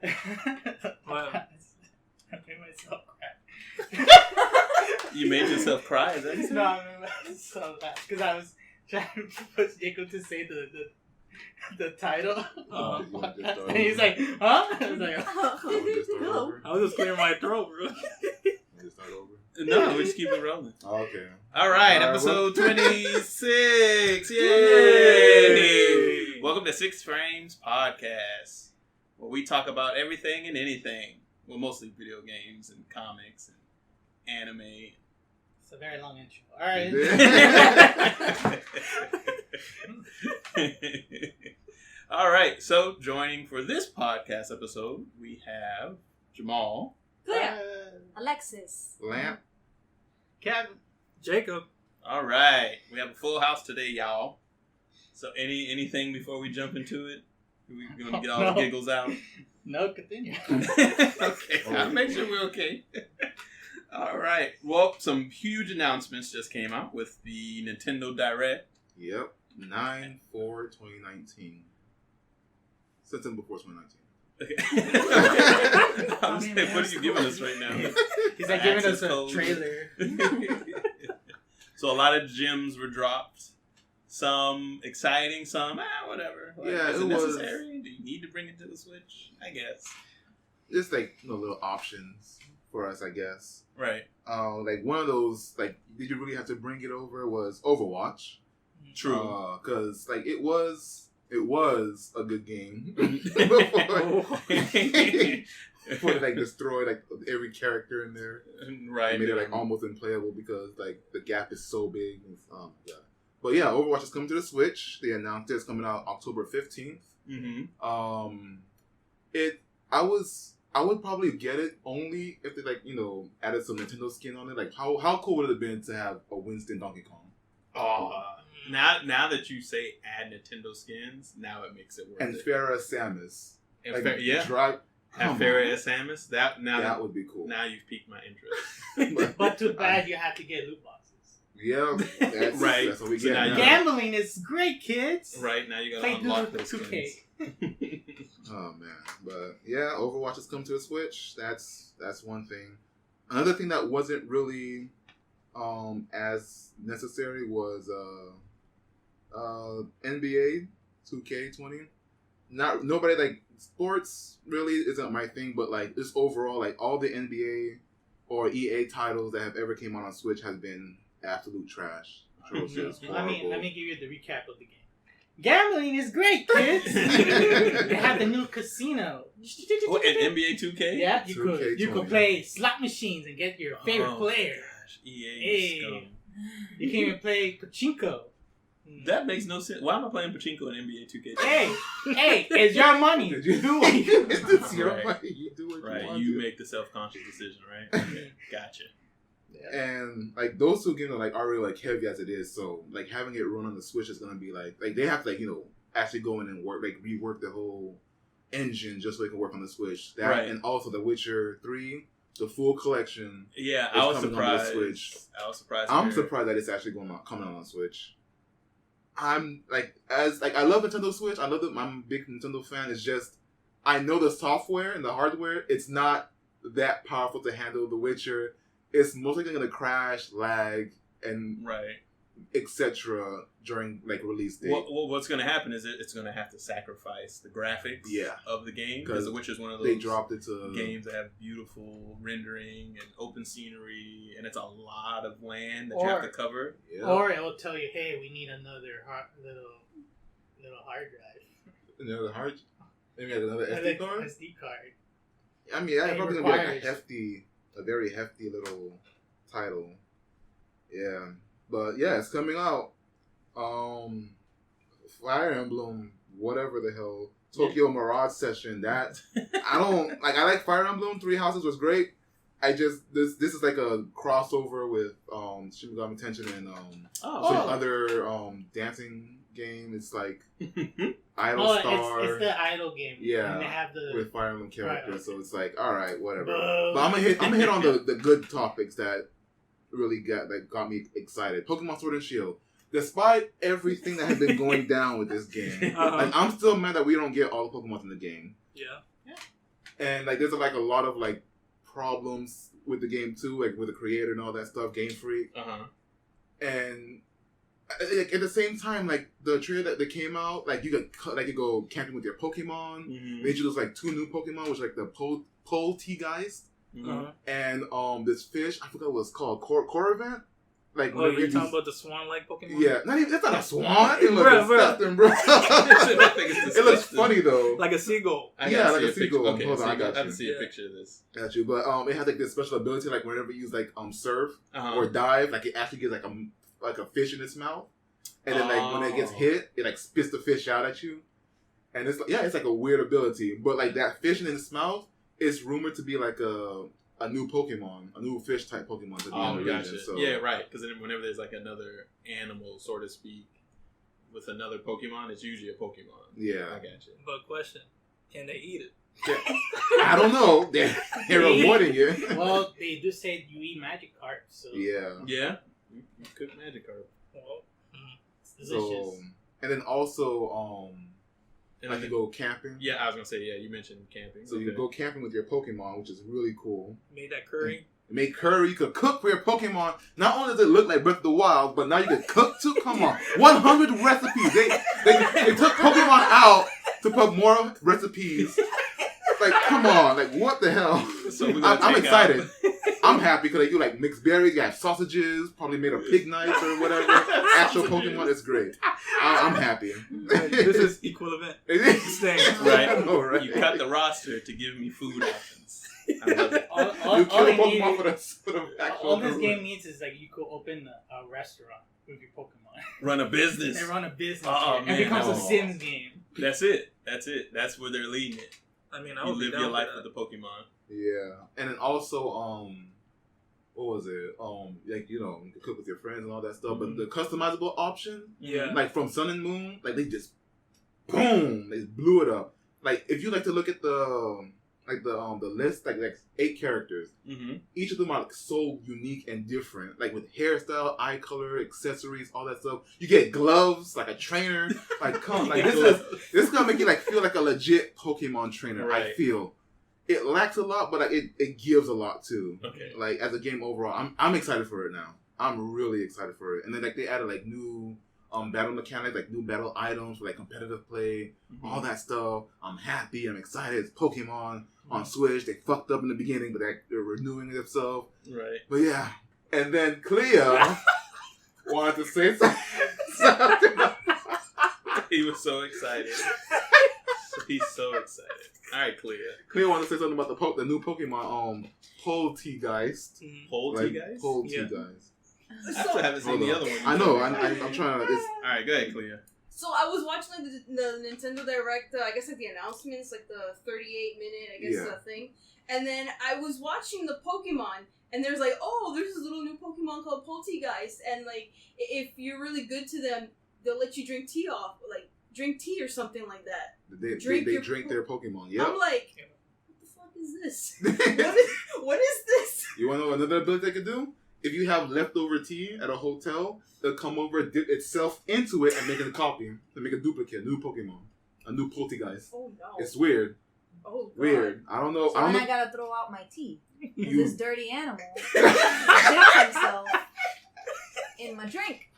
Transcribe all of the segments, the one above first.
What? I made myself cry. You made yourself cry? Is that what you said? No, I made myself laugh because I was trying to push Jacob to say the title. And he's like, huh? I was like, Hello. I was just clearing my throat, bro. Just start over. No, we just keep it rolling. Okay. All right, episode 26. Yay! Welcome to SiXFramesPodcast, where we talk about everything and anything. Well, mostly video games and comics and anime. it's a very long intro. All right. All right, so joining for this podcast episode, we have Jamal. Clear. Alexis. Lamp. Kevin. Jacob. All right, we have a full house today, y'all. So anything before we jump into it? We're going to get all the giggles out? No, continue. Okay, I'll make sure we're okay. All right. Well, some huge announcements just came out with the Nintendo Direct. Yep. 9/4/2019. Since before 2019. Okay. I'm just saying, what are you giving us right now? He's like giving us a code. trailer. So a lot of gems were dropped. Some exciting, some whatever. Like, Yeah, is it it was- necessary? Do you need to bring it to the Switch? I guess. Just like little options for us, I guess. Right. Like one of those, like, did you really have to bring it over? Was Overwatch. True. Because like it was a good game before they like destroyed like every character in there. Right. It made it like almost unplayable because like the gap is so big. Yeah. But yeah, Overwatch is coming to the Switch. They announced it's coming out October 15th. Mm-hmm. I would probably get it only if they like added some Nintendo skin on it. Like how cool would it have been to have a Winston Donkey Kong? Oh, now that you say add Nintendo skins, now it makes it worth And it. Farrah Samus. And Like, yeah. Drive. Have Farrah Samus. That would be cool. Now you've piqued my interest. But too bad you had to get loot boxes. Yeah, that's, Right. That's what we So get now now. Gambling is great, kids. Right, now you Play gotta unlock Doodle those 2K. skins. Oh man, but yeah, Overwatch has come to the Switch. That's one thing. Another thing that wasn't really as necessary was NBA 2K20. Nobody like sports really isn't my thing, but like just overall, like all the NBA or EA titles that have ever came out on Switch has been absolute trash. Atrocious, Let me horrible. give you the recap of the game. Gambling is great, kids. They have the new casino. What, an NBA 2K? Yeah, you 2K20. could play slot machines and get your favorite player. Gosh, EA Hey. scum. You can even play pachinko. That makes no sense. Why am I playing pachinko in NBA 2K? Hey, it's your money. Did you do what you It's your Right. money. You do what you Right, want you to. make the self-conscious decision, right? Okay, gotcha. And like those two games are like already like heavy as it is, so like having it run on the Switch is gonna be like they have to actually go in and rework the whole engine just so it can work on the Switch. That Right. and also The Witcher 3, the full collection. Yeah, It's I was coming on the surprised. Switch. I was surprised. I'm to hear. surprised that it's actually coming out on Switch. I'm like I love Nintendo Switch. I'm a big Nintendo fan. It's just I know the software and the hardware. It's not that powerful to handle The Witcher. It's mostly going to crash, lag, and Right. etc. during like release date. What's going to happen is it's going to have to sacrifice the graphics of the game because The Witcher is one of those they dropped it to games that have beautiful rendering and open scenery, and it's a lot of land that you have to cover. Yeah. Or it will tell you, hey, we need another little hard drive. Another hard. Maybe like another SD card. SD card. I mean, that's It probably gonna be like requires- a very hefty little title. Yeah, but yeah, it's coming out. Fire Emblem, whatever the hell, Tokyo Mirage Session. That I don't like. I like Fire Emblem. Three Houses was great. I just this is like a crossover with Shin Megami Tensei and some other dancing game. It's like Idol Star. It's the Idol game. Yeah, and they have the with Fire Emblem characters. Right, okay. So it's like, all right, whatever. But I'm gonna hit on the good topics that really got me excited. Pokemon Sword and Shield. Despite everything that has been going down with this game, like, I'm still mad that we don't get all the Pokemon in the game. Yeah. And like there's like a lot of like problems with the game too, like with the creator and all that stuff, Game Freak. And like, at the same time, like the trailer that came out, like you could go camping with your Pokemon. They introduced like 2 new Pokemon, which like the Poltegeist and this fish. I forgot what it's called, Corvant. Like, you're talking about the swan-like Pokemon? Yeah, it's not a swan. It looks disgusting, bro. It looks funny though, like a seagull. Like a seagull. Okay, hold on, I got you. I have to see a picture of this. Got you, but it has like this special ability, like whenever you use like surf or dive, like it actually gives like a fish in its mouth, and then like when it gets hit, it like spits the fish out at you, and it's like a weird ability. But like that fish in its mouth is rumored to be like a new Pokemon, a new fish type Pokemon to be in the region. So. Yeah, right. Because then whenever there's like another animal, so to speak, with another Pokemon, it's usually a Pokemon. Yeah, I got you. But question: can they eat it? I don't know. They're avoiding it. Well, they do say you eat Magikarp, so yeah, you cook Magikarp. Well, it's delicious. So, and then also, like you go camping. Yeah, I was gonna say, you mentioned camping. So you go camping with your Pokemon, which is really cool. Made that curry. Make curry. You could cook for your Pokemon. Not only does it look like Breath of the Wild, but now you can cook too. Come on, 100 recipes. They took Pokemon out to put more recipes. Like, come on, like what the hell? So I'm excited. I'm happy because you like mixed berries, you have sausages, probably made of pig knives or whatever. Actual Pokemon, it's great. I'm happy. This is equivalent. Right? Know, right? You cut the roster to give me food options. I love it. You kill a Pokemon for the actual. All this game needs is like you could open a restaurant with your Pokemon. Run a business. They run a business. Man. And it becomes a Sims game. That's it. That's where they're leading it. I mean, you live your life with the Pokemon. Yeah, and then also, what was it? Like you can cook with your friends and all that stuff. But the customizable option, like from Sun and Moon, like they just boom, they blew it up. Like if you like to look at the list, like 8 characters, each of them are like so unique and different. Like with hairstyle, eye color, accessories, all that stuff. You get gloves, like a trainer. Like come, like this is gonna make you like feel like a legit Pokemon trainer. Right. I feel it lacks a lot, but like it gives a lot too. Okay. Like as a game overall, I'm excited for it now. I'm really excited for it. And then like they added like new battle mechanics, like new battle items for like competitive play, all that stuff. I'm happy. I'm excited. It's Pokemon on Switch. They fucked up in the beginning, but they're renewing themselves. Right. But yeah. And then Clea wanted to say something. He was so excited. He's so excited. All right, Clea. Clea wanted to say something about the new Pokemon, Poltegeist. Poltegeist? Poltegeist. I still haven't seen the other one. I know. I'm trying to. Alright, go ahead, Clea. So I was watching like the Nintendo Direct, I guess like the announcements, like the 38-minute, thing. And then I was watching the Pokemon, and there's like, there's this little new Pokemon called Poltegeist, and like if you're really good to them, they'll let you drink tea or something like that. They drink their Pokemon. Yep. I'm like, what the fuck is this? what is this? You want to know another ability they could do? If you have leftover tea at a hotel, it'll come over, dip itself into it, and make it a copy. To make a duplicate, new Pokemon. A new Poltegeist. Oh, no. It's weird. Oh, God. Weird. I don't know. So I gotta throw out my tea. Because this dirty animal dips himself in my drink.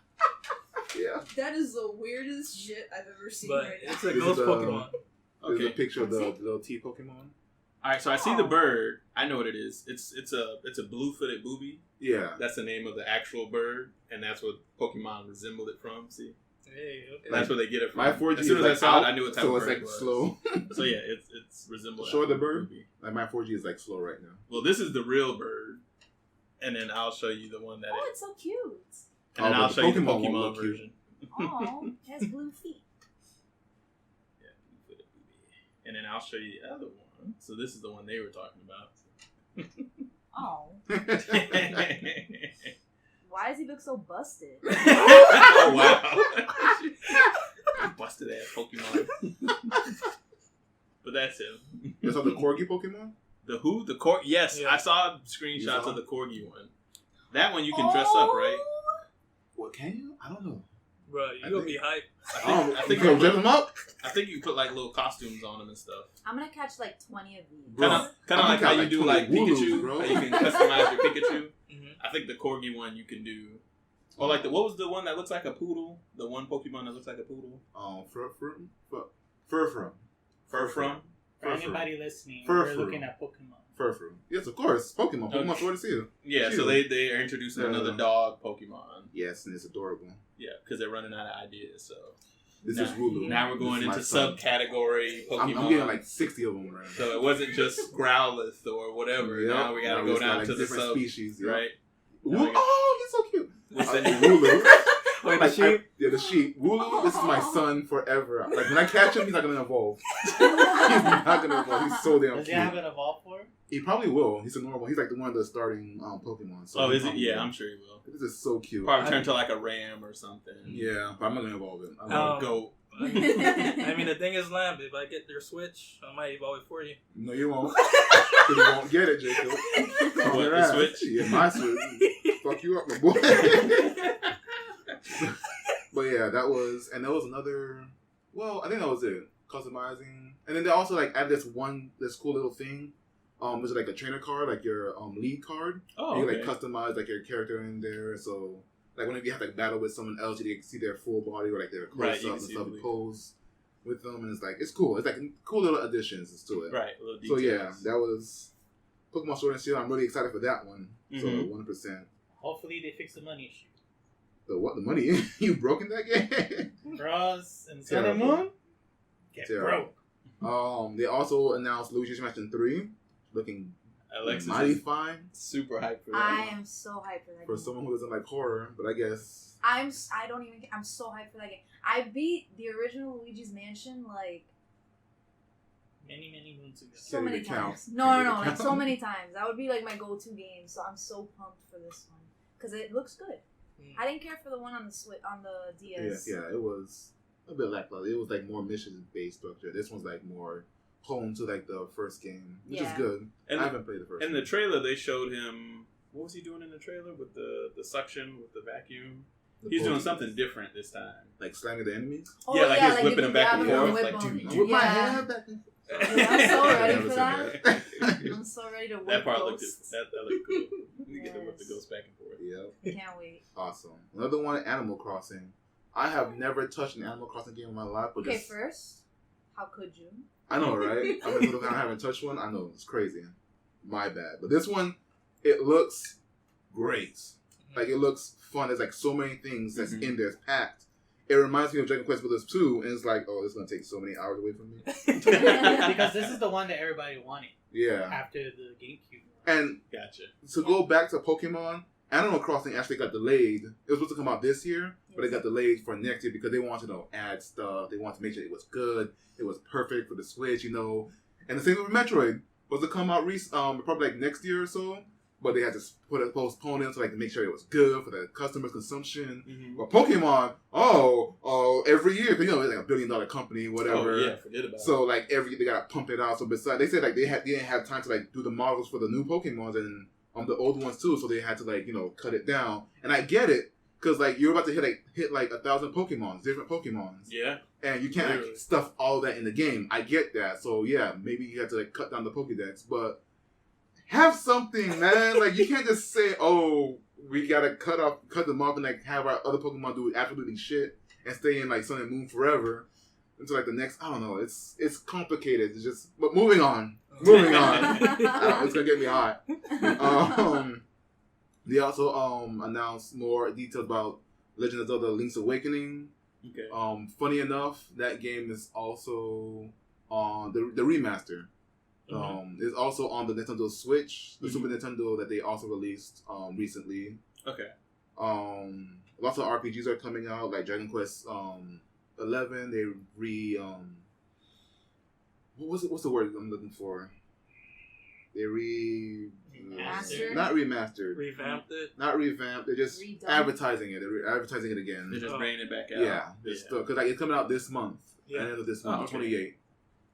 Yeah. That is the weirdest shit I've ever seen. But it's a ghost Pokemon. There's a picture of the little tea Pokemon. Alright, so I see the bird. I know what it is. It's a blue-footed booby. Yeah. That's the name of the actual bird, and that's what Pokemon resembled it from. See? Hey, okay. That's where they get it from. My 4G as soon as I saw it, I knew what type of bird it's like it was. slow. So yeah, it's resembled. Show the bird. Like my 4G is like slow right now. Well, this is the real bird, and then I'll show you the one that. It's so cute. And then I'll show you the Pokemon version. Oh, it has blue feet. Yeah, blue-footed booby. And then I'll show you the other one. So this is the one they were talking about. Oh. Why does he look so busted? Wow. Busted ass Pokemon. But that's him. You saw the Corgi Pokemon? The who? The Corgi? Yes, I saw screenshots of the Corgi one. That one you can dress up, right? What, can you? I don't know. Bro, you gonna be hype. I think you you dress them up. I think you put like little costumes on them and stuff. I'm gonna catch like 20 of these. Kind of like how you do like Pikachu, bro. how you can customize your Pikachu. Mm-hmm. I think the corgi one you can do. Or like what was the one that looks like a poodle? The one Pokemon that looks like a poodle? Furfrum. Furfrum? For anybody listening, Furfru. we're looking at Pokemon. Furfrum. Yes, of course. Pokemon. Pokemon Sword and Shield. Yeah, so they are introducing another dog Pokemon. Yes, and it's adorable. Yeah, because they're running out of ideas, so. This is Wooloo. Now we're going into subcategory Pokemon. I'm getting like 60 of them right now. So it wasn't just Growlithe or whatever. Yep. Now we gotta go down like to the different sub species. Yep. right? Oh, he's so cute. What's that? Wooloo. Wait, the sheep? Yeah, the sheep. Wooloo, this is my son forever. Like, when I catch him, he's not going to evolve. He's not going to evolve. He's so damn Does he cute. have an evolve for? He probably will. He's a normal. He's like the one of the starting Pokemon. So Oh, is it? probably Yeah, will. I'm sure he will. This is so cute. Probably turn to like a ram or something. Yeah, but I'm not going to evolve it. I'm Or gonna a goat. I mean, the thing is, Lamb, if I get your Switch, I might evolve it for you. No, you won't. 'Cause you won't get it, Jacob. What, the Switch? Yeah, my Switch. Fuck you up, my boy. But yeah, that was, and there was another, well, I think that was it. Customizing. And then they also like added this cool little thing. Which is like a trainer card, like your lead card. Oh, and you okay. like customize like your character in there. So like whenever you have to like battle with someone else, you can see their full body or like their Right, close you up can and see stuff, the- pose with them, and it's like it's cool. It's like cool little additions to it. Right, a little So details. yeah, that was Pokemon Sword and Shield. I'm really excited for that one. So Mhm. 1%. Hopefully they fix the money issue. The what? The money? You broke in that game? Bros and Sun and Terrible. Moon get Terrible. broke. They also announced Luigi's Mansion 3, looking Alexis mighty is fine super hyped for that. I am so hyped for that for game. someone who doesn't like horror, but I guess I'm so hyped for that game. I beat the original Luigi's Mansion like Many moons ago. so Can't many even count. times. No, Can't even like so count. many times. That would be like my go-to game. So I'm so pumped for this one because it looks good. I didn't care for the one on the DS. yeah, it was a bit lackluster. It was like more mission-based structure. This one's like more honed to like the first game, which is Yeah. good. And I haven't played the first. in the trailer, they showed him. What was he doing in the trailer with the suction with the vacuum? The He's doing Pokemon. something different this time. like slamming the enemies. Oh, Yeah, like he's you whipping them back and grab forth, whip like, them. dude, Whip my Yeah. hand back and Yeah, I'm so ready Never for said that. that. I'm so ready to whip That part looked ghosts. that looked cool. You get to whip the Yes. ghost back and forth. Yep. Can't wait. Awesome. Another one, Animal Crossing. I have never touched an Animal Crossing game in my life, but Okay, just, first, how could you? I know, right? I mean, I haven't touched one. I know it's crazy. My bad. But this one, it looks great. Like it looks fun. There's like so many things that's in there. It's packed. It reminds me of Dragon Quest Builders 2, and it's like, oh, this is gonna take so many hours away from me. Because this is the one that everybody wanted Yeah. after the GameCube. And Gotcha. to go back to Pokemon, Animal Crossing actually got delayed. It was supposed to come out this year, but it got delayed for next year because they wanted to add stuff. They wanted to make sure it was good. It was perfect for the Switch, you know. And the same with Metroid was to come out probably like next year or so, but they had to postpone it to like to make sure it was good for the customers' consumption. Mm-hmm. But Pokemon, every year, 'cause, you know, it's like $1 billion company, whatever. Oh yeah, forget about So like they gotta pump it out. So besides, they said like they didn't have time to like do the models for the new Pokemons and the old ones too. So they had to like cut it down. And I get it because like you're about to hit like 1,000 Pokemons, different Pokemons, it. Yeah. and you can't like, Literally. stuff all that in the game. I get that. So yeah, maybe you have to like cut down the Pokédex, but have something, man. Like you can't just say, oh, we gotta cut them off and like have our other Pokemon do absolutely shit and stay in like Sun and Moon forever until like the next. I don't know. It's complicated. It's just. But moving on. It's gonna get me hot. They also announced more details about Legend of Zelda: Link's Awakening. Okay. Funny enough, that game is also on the remaster. It's also on the Nintendo Switch, the Super Nintendo that they also released recently. Okay. Lots of RPGs are coming out, like Dragon Quest 11. They what's the word I'm looking for? They Remastered? not remastered, Revamped it. not revamped. They're just Redone? advertising it. They're advertising it again. They're just bringing it back out. Yeah, because like it's coming out this month. Yeah. At the end of this Oh, month, okay. 28.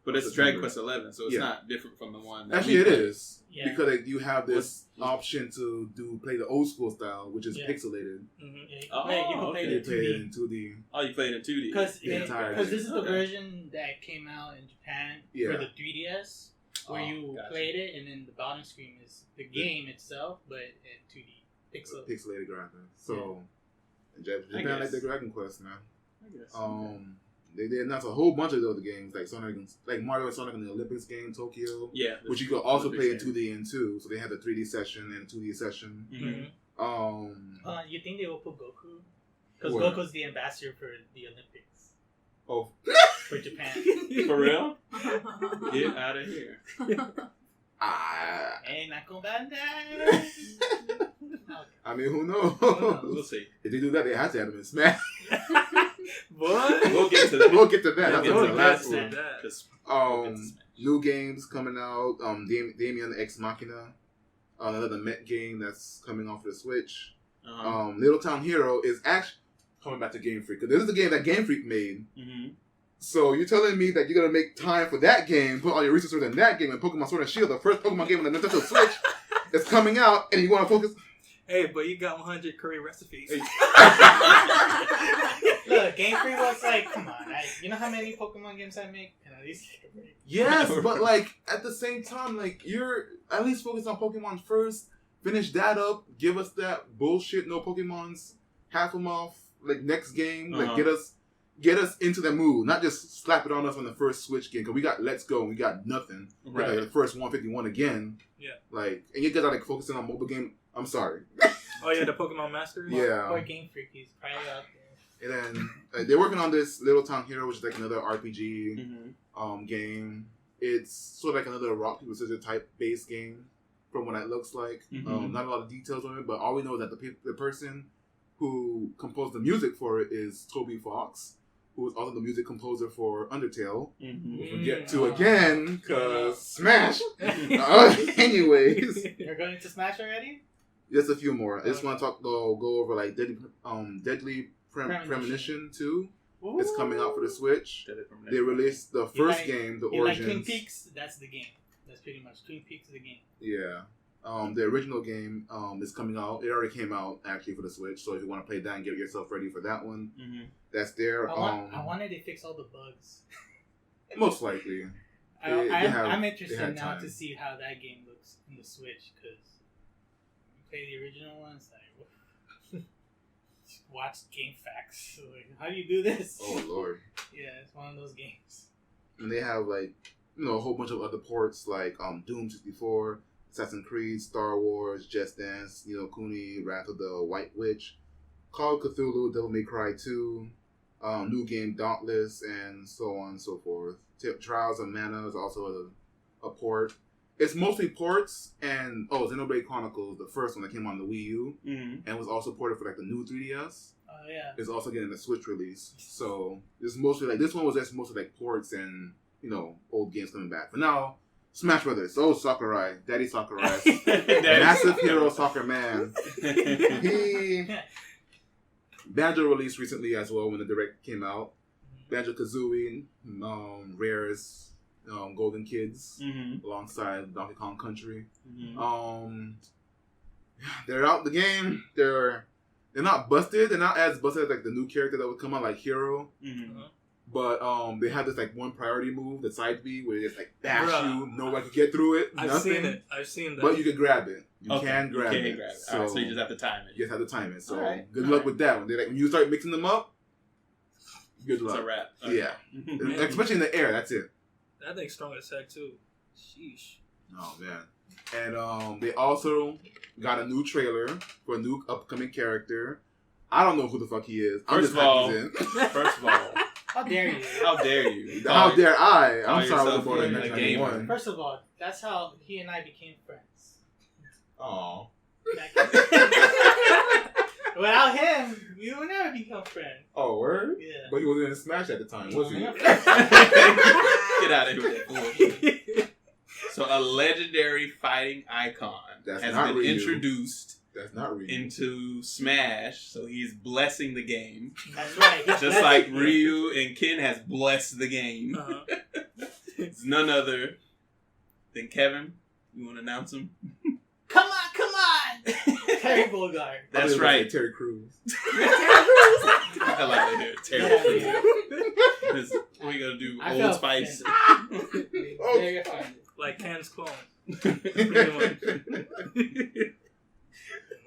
But it's September. Dragon Quest 11, so it's Yeah. not different from the one. That Actually, we it played. is. because like, you have this option to play the old school style, which is pixelated. Yeah, you can play it in 2D. Oh, you played it in 2D. Because this is the version that came out in Japan for the 3DS, where you played it, and then the bottom screen is the game itself, but in 2D pixelated graphics. So Japan like the Dragon Quest, man. I guess. They announced a whole bunch of other games like Mario and Sonic in the Olympics game, Tokyo. Yeah. Which you could also play in 2D and 2. So they had the 3D session and 2D session. Mm-hmm. You think they will put Goku? Because Goku's the ambassador for the Olympics. Oh. For Japan. For real? Get out of here. Hey, Nako Bandai! I mean, who knows? We'll see. If they do that, they have to have him in Smash. What? We'll get to that. We'll get to that. That's the last one. That. New games coming out. Damien Ex Machina. Another Met game that's coming off the Switch. Little Town Hero is actually coming back to Game Freak. Because this is the game that Game Freak made. Mm-hmm. So you're telling me that you're going to make time for that game, put all your resources in that game, and Pokemon Sword and Shield, the first Pokemon game on the Nintendo Switch, is coming out, and you want to focus... Hey, but you got 100 curry recipes. Look, Game Freak was like, come on, you know how many Pokemon games I make? Can I at least take a break? Yes, but like at the same time, like you're at least focus on Pokemon first. Finish that up. Give us that bullshit. No Pokemons. Half them off. Like next game. Like get us into the mood. Not just slap it on us on the first Switch game. Because we got Let's Go and we got nothing. Right. Like the first 151 again. Yeah. Like and you guys are like focusing on mobile game. I'm sorry. Oh yeah, the Pokemon Masters. Yeah. Or Game Freak, he's probably out there. And then they're working on this Little Town Hero, which is like another RPG game. It's sort of like another rock paper scissors type base game, from what it looks like. Not a lot of details on it, but all we know is that the person who composed the music for it is Toby Fox, who is also the music composer for Undertale. We'll get to again, because Smash! Anyways. You're going to Smash already? Just a few more. I just want to go over like Deadly Premonition 2. Ooh. It's coming out for the Switch. They released the first game, The Origins. Like Twin Peaks, that's the game. That's pretty much Twin Peaks the game. Yeah. The original game is coming out. It already came out actually for the Switch. So if you want to play that and get yourself ready for that one, that's there. I wanted to fix all the bugs. Most likely. I'm interested now to see how that game looks in the Switch, because you play the original one, it's like, watch Game Facts. So, like, how do you do this? Oh Lord. Yeah, it's one of those games. And they have like, a whole bunch of other ports like Doom 64, Assassin's Creed, Star Wars, Just Dance, Kuni, Wrath of the White Witch, Call of Cthulhu, Devil May Cry 2, new game Dauntless, and so on and so forth. Trials of Mana is also a port. It's mostly ports, and Xenoblade Chronicles, the first one that came on the Wii U, and was also ported for like the new 3DS. Oh yeah. It's also getting a Switch release, so it's mostly like this one was just mostly like ports and old games coming back. But now Smash Brothers, Sakurai, Daddy Sakurai, massive hero soccer man. Banjo released recently as well when the Direct came out. Banjo-Kazooie, Rare's. Golden Kids alongside Donkey Kong Country. They're out the game. They're not busted. They're not as busted as like the new character that would come out like Hero. But they have this like one priority move, the side B, where it's like bash you, no one can get through it. I've seen that. But you can grab it. You can grab it. So, all right, so you just have to time it. You just have to time it. So good luck with that one. When you start mixing them up, good luck. It's a wrap. Okay. Yeah. Especially in the air, that's it. That thing's strong as heck too. Sheesh. Oh man. And they also got a new trailer for a new upcoming character. I don't know who the fuck he is. First of all, how dare you? How dare you? How dare I? I'm sorry, I was born in 1991. First of all, that's how he and I became friends. Aw. Without him, we would never become friends. Oh, word? Yeah. But he was in Smash at the time, wasn't he? Get out of here with that bullshit. So a legendary fighting icon has been introduced into Smash, so he's blessing the game. That's right. Just like Ryu and Ken has blessed the game. It's none other than Kevin You want to announce him? Come on! Terry Bogard. That's right. Terry Crews. I like that. Terry Crews. What are you going to do? Old Spice? Very offended. Like Ken's clone.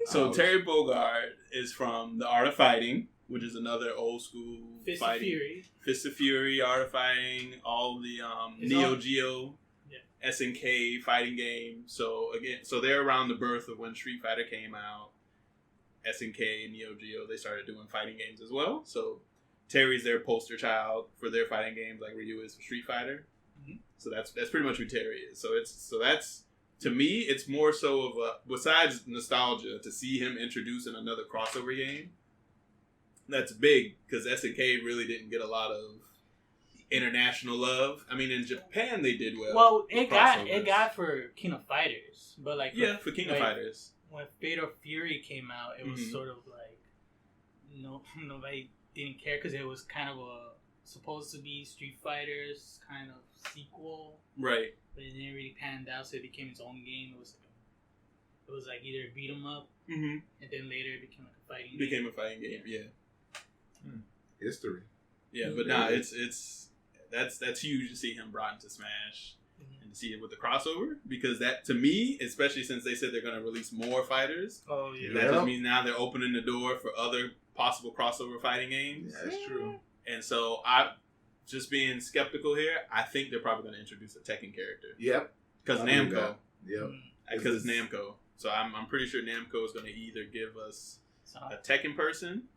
So Terry Bogard is from The Art of Fighting, which is another old school Fist fighting. of Fury. Fist of Fury, Art of Fighting, all the Neo Geo, SNK fighting games. So they're around the birth of when Street Fighter came out. SNK, Neo Geo, they started doing fighting games as well. So Terry's their poster child for their fighting games, like Ryu is for Street Fighter. Mm-hmm. So that's pretty much who Terry is. So that's to me, it's more so of a, besides nostalgia, to see him introduce in another crossover game. That's big because SNK really didn't get a lot of international love. I mean, in Japan they did well. Well, it got for King of Fighters, but like for King of Fighters. When Fatal Fury came out, it was sort of like nobody didn't care because it was kind of supposed to be Street Fighter's kind of sequel, right? But it didn't really pan out, so it became its own game. It was like either beat 'em up, and then later it became like a fighting game. Became a fighting game, yeah. History. Yeah, but that's huge to see him brought into Smash and to see it with the crossover, because that, to me, especially since they said they're going to release more fighters, that just means now they're opening the door for other possible crossover fighting games. Yeah, that's true. And so I, just being skeptical here, I think they're probably going to introduce a Tekken character. Yep. Because Namco. Yep. Because it's Namco. So I'm pretty sure Namco is going to either give us a Tekken person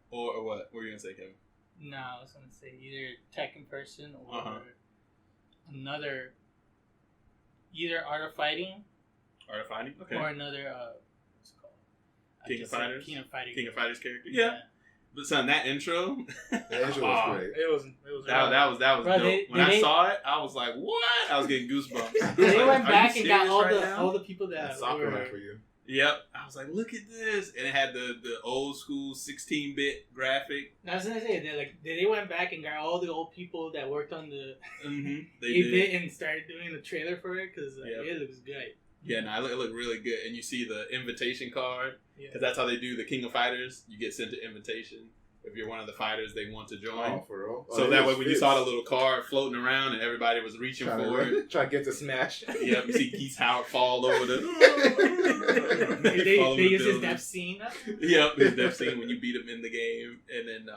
or what? What were you going to say, Kevin? No, I was going to say either Tekken person or another, either Art of Fighting. Art of Fighting? Okay. Or another, what's it called? King of Fighters? King of Fighters character? Yeah. But son, that intro. That intro was great. It was that was dope. When I saw it, I was like, what? I was getting goosebumps. They went back and got all the people that were for you. Yep. I was like, look at this. And it had the old school 16-bit graphic. I was going to say, they went back and got all the old people that worked on the 8-bit and started doing the trailer for it, because it looks good. Yeah, no, it looked really good. And you see the invitation card, because that's how they do the King of Fighters. You get sent an invitation. If you're one of the fighters they want to join. Oh, for real? So that way when you saw the little card floating around and everybody was reaching for it. Try to get to Smash. Yep, you see Keith Howard fall over the... they use his death scene. Yep, his death scene when you beat him in the game. And then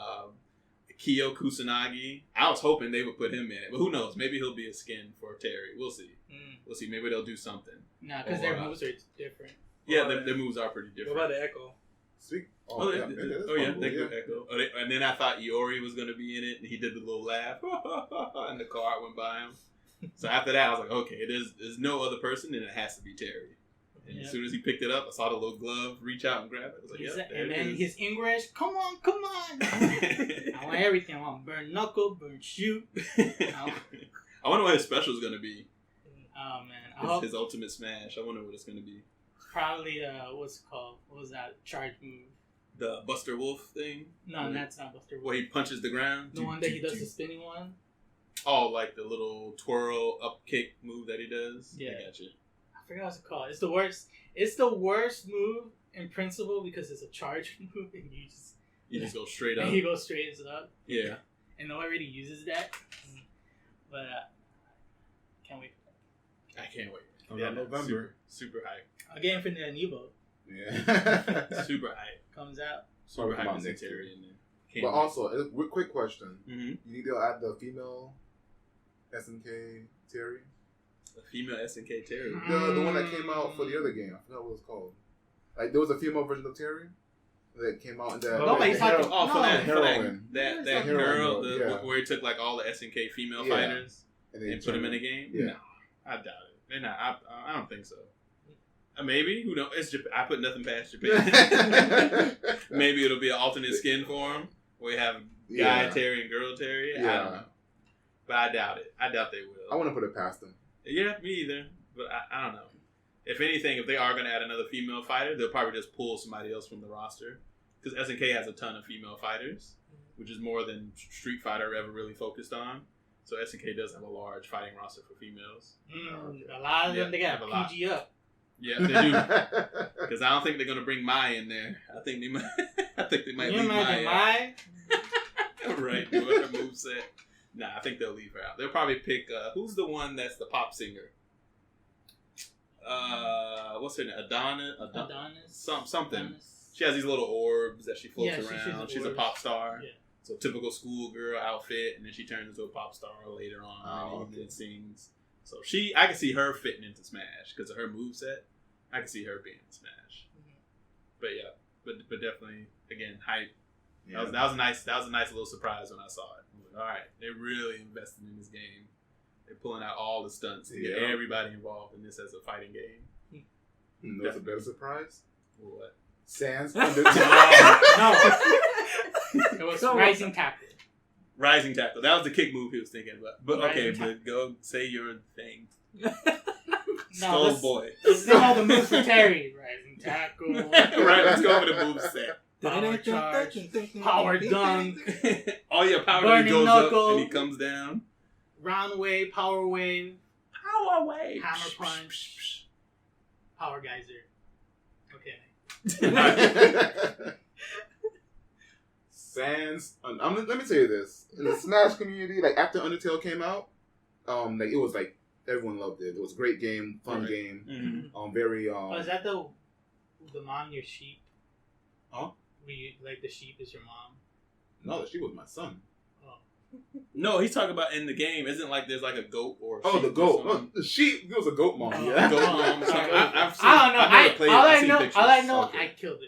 Kyo Kusanagi. I was hoping they would put him in it. But who knows? Maybe he'll be a skin for Terry. We'll see. We'll see. Maybe they'll do something. Nah, because their moves are different. Yeah, their moves are pretty different. What about the Echo? Sweet. They do Echo. And then I thought Iori was going to be in it, and he did the little laugh, and the car went by him. So after that, I was like, okay, there's no other person, and it has to be Terry. And as soon as he picked it up, I saw the little glove reach out and grab it. I was like, yep, there and it then is. his English, come on. I want everything. I want burn knuckle, burn shoot. I wonder what his special is going to be. Oh, man. His ultimate smash. I wonder what it's going to be. Probably, what's it called? What was that charge move? The Buster Wolf thing? No, that's not Buster Wolf. Where he punches the ground? The one that he does the spinning one? Oh, like the little twirl up kick move that he does? Yeah. I got you. I forgot what it's called. It's the worst. It's the worst move in principle because it's a charge move and you just go straight up. And he goes straight up. Yeah. And no one really uses that. But can't wait. I can't wait. Yeah, November. Super hype. A game for the Amiibo. Yeah. Super hype. Comes out. Super hype next year. But also, a quick question. Mm-hmm. You need to add the female SNK Terry? The female SNK Terry? The one that came out for the other game. I forgot what it was called. Like, there was a female version of Terry that came out in that. Nobody's talking about that girl, where he took like all the SNK female fighters and put them in a game? Yeah. No, I doubt it. They're not. I don't think so. Maybe, who knows? It's Japan. I put nothing past Japan. Maybe it'll be an alternate skin for him, where you have guy Terry and girl Terry. Yeah. I don't know, but I doubt it. I doubt they will. I want to put it past them. Yeah, me either. But I don't know. If anything, if they are going to add another female fighter, they'll probably just pull somebody else from the roster, because SNK has a ton of female fighters, which is more than Street Fighter ever really focused on. So SNK does have a large fighting roster for females. A lot of them, they got PG up. Yeah, they do. Because I don't think they're gonna bring Mai in there. I think they might. You leave imagine Mai. Right, with her moveset. Nah, I think they'll leave her out. They'll probably pick who's the one that's the pop singer? What's her name? Adonis. Something. Adonis. She has these little orbs that she floats around. She's a pop star. Yeah. So typical schoolgirl outfit, and then she turns into a pop star later on, and then sings. So I can see her fitting into Smash because of her moveset. I can see her being in Smash. Mm-hmm. But yeah, but definitely again hype. Yeah. That was a nice little surprise when I saw it. I was like, all right, they're really investing in this game. They're pulling out all the stunts to get everybody involved in this as a fighting game. You know what's a better surprise? What? Sans No. It was Rising Tackle. Rising Tackle. That was the kick move he was thinking about. But okay, but go say your thing. Skull's boy. This is all the moves for Terry. Rising Tackle. Right, let's go over the move set. Power charge. Power dunk. Oh yeah, power dunk goes knuckle. Up and he comes down. Round wave, power wave. Power wave. Hammer punch. Power geyser. Okay. Sans. Let me tell you this. In the Smash community, like after Undertale came out, like it was like everyone loved it. It was a great game, fun game. Mm-hmm. Very. Is that the mom your sheep? Huh? Were you, like the sheep is your mom? No, the sheep was my son. No, he's talking about in the game. Isn't like there's like a goat or a sheep the goat. No, the sheep. There was a goat mom. Yeah, goat mom. I've seen, I don't know. All I know, I killed her.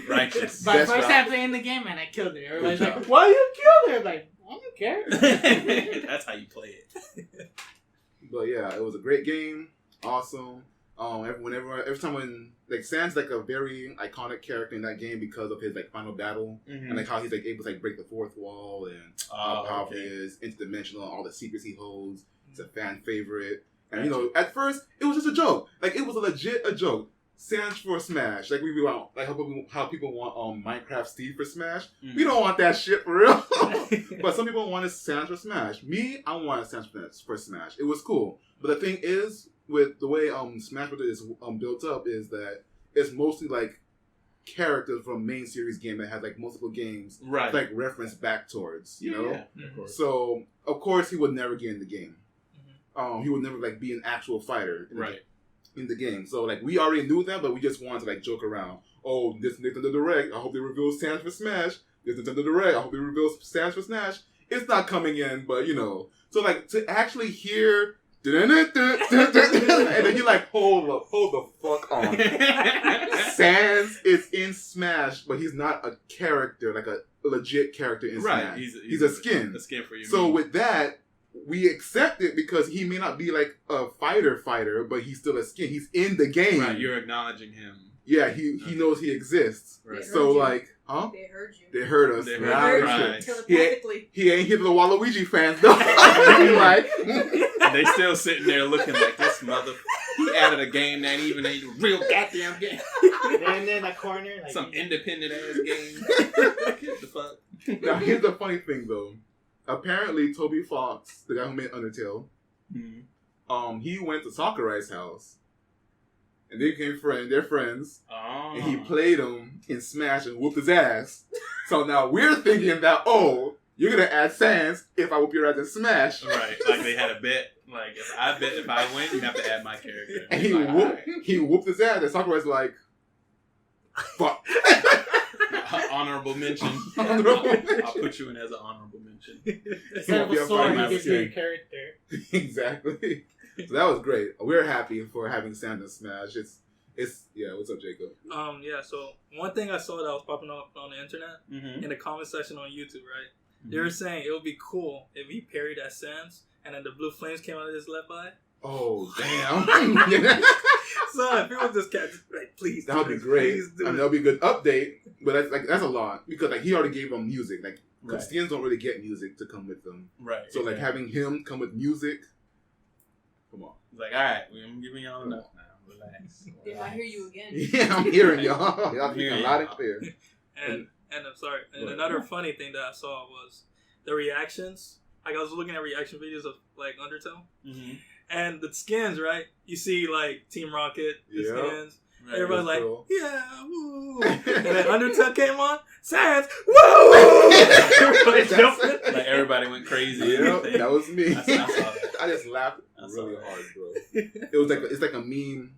Righteous. My first time playing the game, and I killed her. Everybody's like, "Why you killed her?" Like, I don't care. That's how you play it. But yeah, it was a great game. Awesome. Every time when like Sans like a very iconic character in that game because of his like final battle and like how he's like able to like break the fourth wall and how powerful he is, interdimensional, all the secrets he holds. It's a fan favorite. And you know, at first it was just a joke. Like it was a legit joke. Sans for Smash. Like we want like how people want Minecraft Steve for Smash. We don't want that shit for real. But some people wanted Sans for Smash. Me, I wanted Sans for Smash. It was cool. But the thing is, with the way Smash Bros. Is built up, is that it's mostly like characters from main series game that has like multiple games, right? Like reference back towards, you know. Yeah, of course. So of course he would never get in the game. He would never like be an actual fighter, in the game. So like we already knew that, but we just wanted to like joke around. Oh, this Nintendo Direct, I hope they reveal Sans for Smash. This Nintendo Direct, I hope they reveal Sans for Smash. It's not coming in, but you know. So like to actually hear. And then you're like, hold the fuck on. Sans is in Smash, but he's not a character, like a legit character in Smash. He's a skin. A skin for you. So with that, we accept it because he may not be like a fighter, but he's still a skin. He's in the game. Right, you're acknowledging him. Yeah, he knows he exists. Right. So like, huh? They heard you. They heard us. They heard you telepathically. He ain't here for the Waluigi fans though. Like. They still sitting there looking like this mother. He added a game that even ain't a real goddamn game. And in the corner, like some independent ass game. What the fuck? Now here's the funny thing though. Apparently, Toby Fox, the guy who made Undertale, he went to Sakurai's house, and they became friends. They're friends, and he played him in Smash and whooped his ass. So now we're thinking that you're gonna add Sans if I whoop your ass in Smash. Right, like they had a bet. Like if I win, you have to add my character. And he whooped his ass, and Sakurai's like, fuck. Honorable mention. I'll put you in as an honorable mention. Instead of a sword, you get your character. Exactly. So that was great. We're happy for having Sans in Smash. It's what's up, Jacob? Yeah, so one thing I saw that was popping up on the internet in the comment section on YouTube, right? They were saying it would be cool if he parried at Sans and then the blue flames came out of his left eye. Oh, damn. So if people just kept like, please, that would be great. That would be a good update. But that's a lot because like he already gave them music. Like skins don't really get music to come with them. Right. So like having him come with music. Come on. Like, all right, I'm giving y'all enough now. Relax. Did I hear you again? Yeah, I'm hearing y'all. Y'all speaking loud and clear. And I'm sorry. And another funny thing that I saw was the reactions. Like, I was looking at reaction videos of, like, Undertale. Mm-hmm. And the skins, right? You see, like, Team Rocket, the skins. Right, everybody's like, cool. Yeah, woo. And then Undertale came on, Sans, woo! Everybody jumping. Like, everybody went crazy. Yep, that was me. I saw that. I just laughed really hard, bro. It was like, it's like a meme,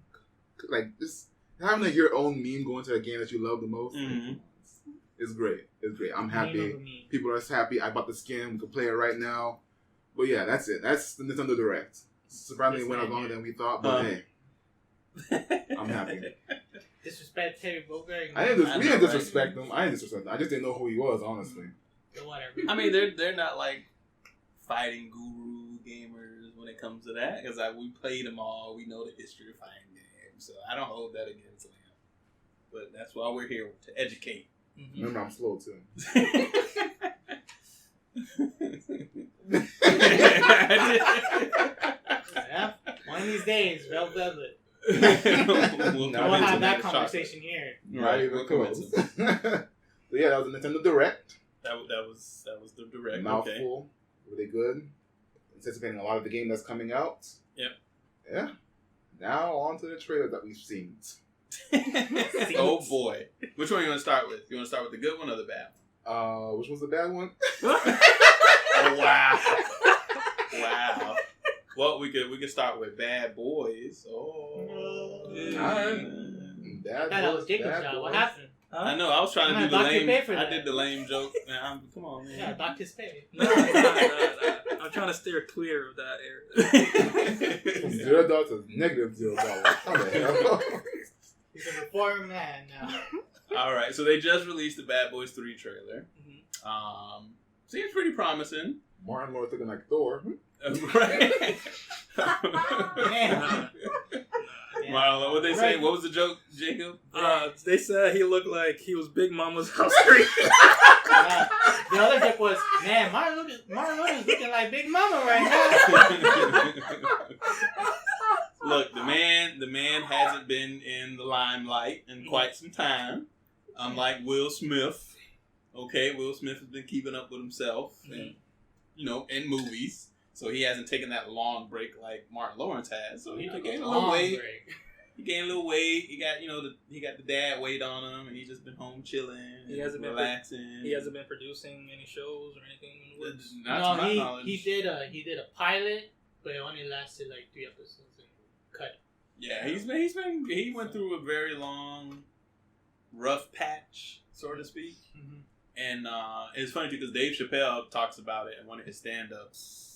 like, just having like your own meme going to a game that you love the most. Mm-hmm. It's great. It's great. I'm happy. People are happy. I bought the skin. We can play it right now. But yeah, that's it. That's the Nintendo Direct. Surprisingly, it went longer than we thought, but hey. I'm happy. Disrespect Terry Bogard. We didn't disrespect him. I just didn't know who he was, honestly. Whatever. I mean, they're not like fighting guru gamers when it comes to that, because we played them all. We know the history of fighting games, so I don't hold that against them. But that's why we're here, to educate. Mm-hmm. Remember, I'm slow too. Yeah, one of these days, Vel Velvet. We'll have that conversation here. Right, we'll close. So yeah, that was the Nintendo Direct. That was the Direct. Mouthful, really good. Anticipating a lot of the game that's coming out. Yep. Yeah. Now on to the trailer that we've seen. Oh boy, which one you want to start with? You want to start with the good one or the bad one? Which one's the bad one? Oh wow. Wow. Well, we could start with Bad Boys. Oh, yeah. All right. That was Jacob's job. What happened? Huh? I know. I was trying to do the lame. I did the lame joke. Man, come on, man. Yeah, dock his pay. No. I'm trying to steer clear of that area. $0 to negative $0. How the hell? He's a reformed man now. All right, so they just released the Bad Boys 3 trailer. Mm-hmm. Seems pretty promising. Martin Lord looking like Thor. Right. Marlon, what they say? What was the joke, Jacob? They said he looked like he was Big Mama's house creep. The other joke was, man, Marlon is looking like Big Mama right now. Look, the man hasn't been in the limelight in quite some time. Unlike Will Smith. Okay, Will Smith has been keeping up with himself, and in movies. So he hasn't taken that long break like Martin Lawrence has. So he gained a little weight. He gained a little weight. He got he got the dad weight on him, and he's just been home chilling. He hasn't relaxing. He hasn't been producing any shows or anything. Not to my knowledge. He did a pilot, but it only lasted like 3 episodes and cut. Yeah, he went through a very long, rough patch, so to speak. Mm-hmm. And it's funny too because Dave Chappelle talks about it in one of his stand-ups.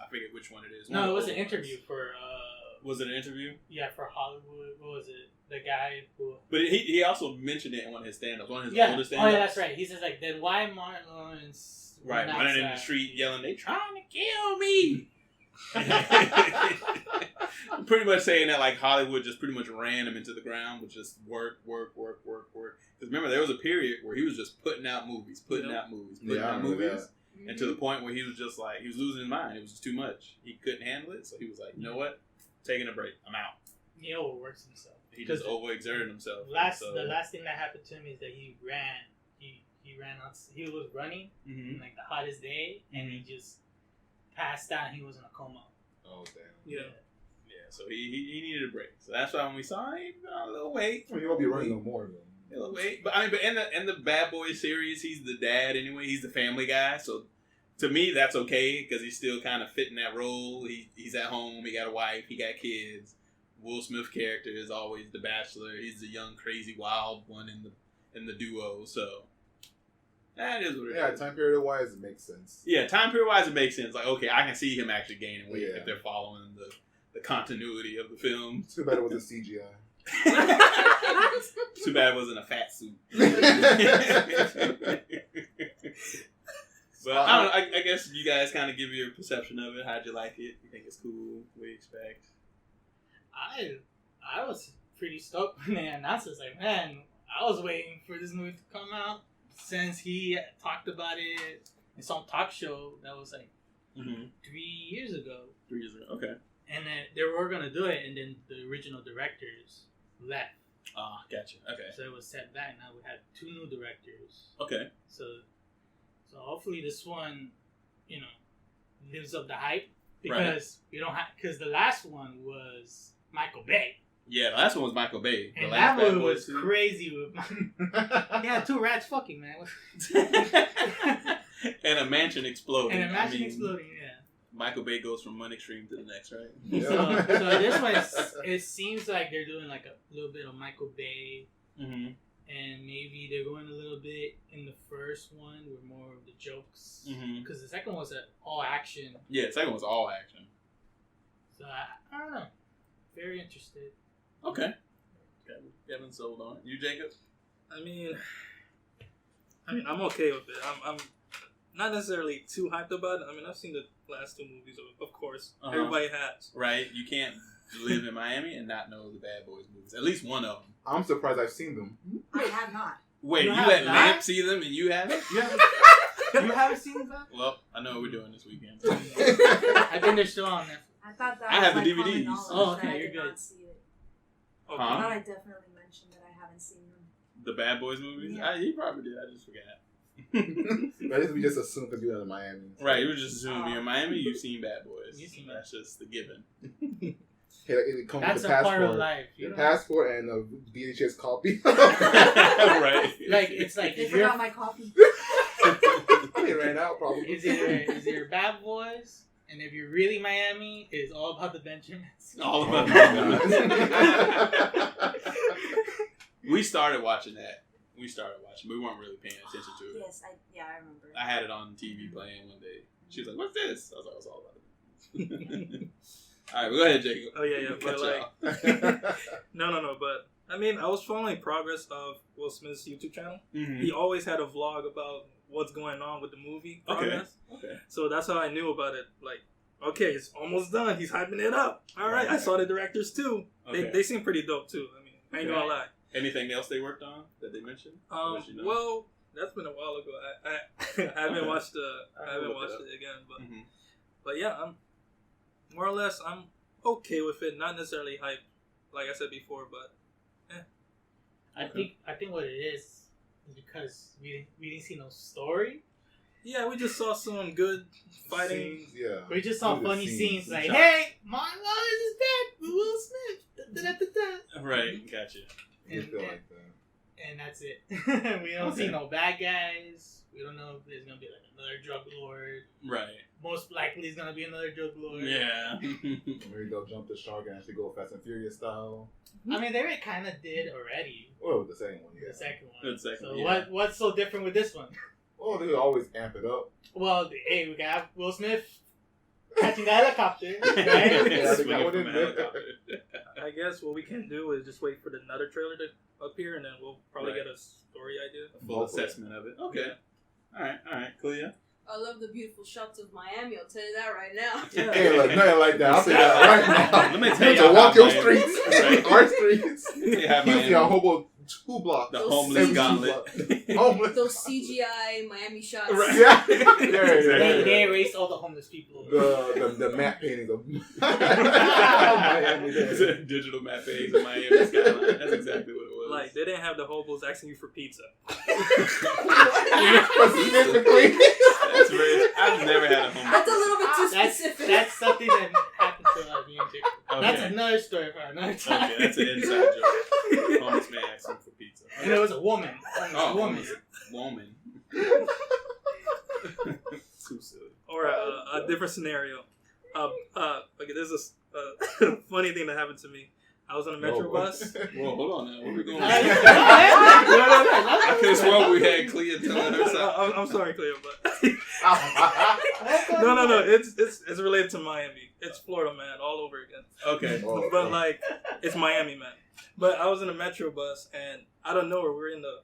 I forget which one it is. No, it was an interview for... was it an interview? Yeah, for Hollywood. What was it? The guy who... But he also mentioned it in one of his stand-ups. One of his older stand-ups. Oh, yeah, that's right. He says, like, then why Martin Lawrence... Right, running in the street yelling, they trying to kill me! Pretty much saying that, like, Hollywood just pretty much ran him into the ground with just work. Because remember, there was a period where he was just putting out movies. And to the point where he was just like, he was losing his mind. It was just too much. He couldn't handle it. So he was like, you know what? Taking a break. I'm out. He overworks himself. He just overexerted himself. The last thing that happened to him is that he ran. He ran out. He was running in like the hottest day, and he just passed out. And he was in a coma. Oh damn. Yeah. So he needed a break. So that's why when we saw him, a little weight. Well, he won't be running no more though. Wait, but in the Bad Boys series, he's the dad anyway. He's the family guy, so to me that's okay because he's still kind of fitting that role. He's at home. He got a wife. He got kids. Will Smith character is always the bachelor. He's the young, crazy, wild one in the duo. So that is what it is. Yeah, time period wise, it makes sense. Yeah, time period wise, it makes sense. Like, okay, I can see him actually gaining weight if they're following the continuity of the film. Too bad it wasn't CGI. Too bad it wasn't a fat suit. But I don't know, I guess you guys kind of give your perception of it. How'd you like it? You think it's cool? What do you expect? I was pretty stoked when they announced it. Like, man, I was waiting for this movie to come out since he talked about it in some talk show that was like 3 years ago. 3 years ago, okay. And then they were going to do it, and then the original directors left. Ah, gotcha. Okay. So it was set back. Now we had 2 new directors. Okay. So hopefully this one lives up the hype because we don't have because the last one was Michael Bay. Yeah, the last one was Michael Bay. And that movie was crazy. Yeah, 2 rats fucking, man. And a mansion exploding. Exploding, yeah. Michael Bay goes from one extreme to the next, right? Yeah. So this one, it seems like they're doing like a little bit of Michael Bay. Mm-hmm. And maybe they're going a little bit in the first one with more of the jokes. Because the second one was all action. Yeah, the second one was all action. So I don't know. Very interested. Okay. Kevin sold on it. You, Jacob? I mean, I'm okay with it. I'm not necessarily too hyped about it. I mean, I've seen the last 2 movies, of course. Everybody has. Right. You can't live in Miami and not know the Bad Boys movies. At least one of them. I'm surprised I've seen them. I have not. Wait, you let Lamp see them and you haven't? You haven't seen them? Well, I know what we're doing this weekend. I think they're still on Netflix. I thought that I have was the like DVDs. Oh, okay, you're good. Not see it. Okay. I thought I definitely mentioned that I haven't seen them. The Bad Boys movies? Yeah. You probably did. I just forgot. I guess we just assume because you're in Miami. Right, you were just assuming you're in Miami, you've seen Bad Boys. That's just the given. It comes That's with the a passport. part of life. Your passport and a VHS copy. Right. Like, it's like... They forgot my copy. It ran out, probably. Is it Bad Boys? And if you're really Miami, it's all about the Benjamins. All about the Benjamins. We started watching that. But we weren't really paying attention to it. Yes, I remember. I had it on TV playing one day. She was like, "What's this?" I was like, "It's all about it." All right, go ahead, Jacob. Oh yeah, but like, no. But I mean, I was following progress of Will Smith's YouTube channel. Mm-hmm. He always had a vlog about what's going on with the movie progress. Okay. So that's how I knew about it. Like, okay, it's almost done. He's hyping it up. All right, I saw the directors too. Okay. They seem pretty dope too. I mean, I ain't gonna lie. Anything else they worked on that they mentioned? Well, that's been a while ago. I haven't watched it again, but yeah, I'm more or less I'm okay with it. Not necessarily hyped, like I said before, but I think what it is because we didn't see no story. Yeah, we just saw some good fighting. Scenes, yeah, we just saw funny scenes like, "Hey, my line is back with Will Smith." Right, gotcha. And that's it. We don't see no bad guys. We don't know if there's gonna be like another drug lord. Right. Most likely, it's gonna be another drug lord. Yeah. Maybe they'll jump the shark and actually go Fast and Furious style. I mean, they kind of did already. Oh, the second one. Yeah. The second one. So what's so different with this one? Oh, they always amp it up. Well, hey, we got Will Smith catching the helicopter. Right? I guess what we can do is just wait for another trailer to appear, and then we'll probably get a story idea. A full assessment of it. Okay. All right, Clea. I love the beautiful shots of Miami. I'll tell you that right now. Yeah. Hey, like nothing like that. I'll say that right now. Let me tell you, to walk your streets, our streets. You see a hobo 2 blocks. The homeless gauntlet. Those CGI Miami shots. Right. Yeah. They erased all the homeless people. The map paintings of Miami. Digital map paintings of Miami skyline. That's exactly what it was. Like, they didn't have the hobos asking you for pizza. Specifically. I've never had a homeless. That's a little bit too specific. That's something that happened to me and Jacob. Okay. That's another story for another time. Okay, that's an inside joke. Homeless man asking for pizza. And it was a woman. Woman. Too silly. Or a different snenario. Okay, there's a funny thing that happened to me. I was on a metro bus. Whoa, hold on now. Where we going? No. I could have sworn we had Clea telling her something. I'm sorry, Clea, but no. It's related to Miami. It's Florida man all over again. Okay. But like, it's Miami man. But I was in a metro bus, and out of nowhere, we're in the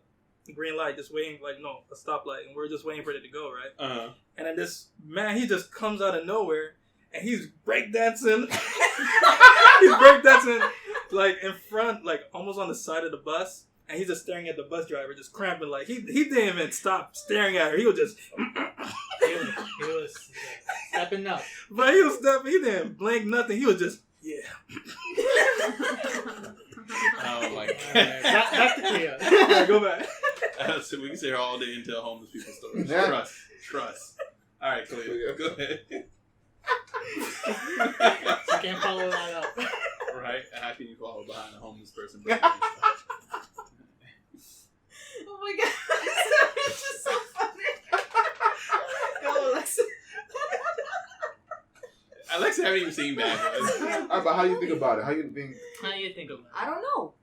green light, just waiting, a stoplight, and we're just waiting for it to go, right? Uh-huh. And then this man, he just comes out of nowhere, and he's breakdancing. He's breakdancing, like, in front, like, almost on the side of the bus, and he's just staring at the bus driver, just cramping, like, he didn't even stop staring at her, he was just... he was stepping up. But he was stepping, he didn't blink nothing, he was just, yeah. Oh my God. Back to Clea. Yeah, go back. So we can sit here all day and tell homeless people stories. Yeah. Trust. All right, Khalil, go ahead. I can't follow that up. Right? How can you follow behind a homeless person? Oh my god, it's just so funny. Go, Alexa. Alexa haven't even seen Bad Boys. But how do you think about it? How do you think? How do you think about it? I don't know.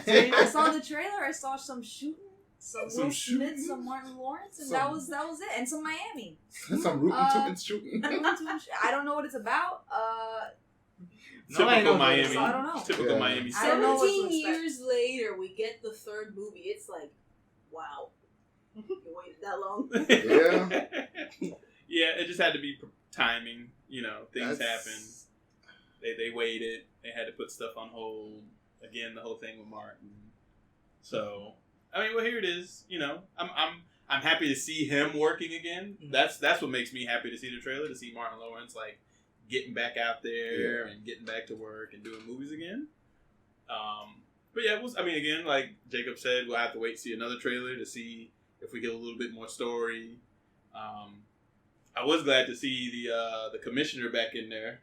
See, I saw the trailer. I saw some shooting, some Will Smith, shooting? some Martin Lawrence, and that was it. And some Miami. Some rootin' tootin' shooting. I don't know what it's about. Typical Miami. So I don't know. Typical Miami. I don't know what to 17 expect. years later, we get the third movie. It's like, wow. You waited that long? Yeah. Yeah, it just had to be timing. You know, things happen. They waited. They had to put stuff on hold. Again, the whole thing with Martin. So, I mean, well, here it is. You know, I'm happy to see him working again. That's what makes me happy to see the trailer, to see Martin Lawrence like getting back out there and getting back to work and doing movies again. But yeah, again, like Jacob said, we'll have to wait to see another trailer to see if we get a little bit more story. I was glad to see the commissioner back in there.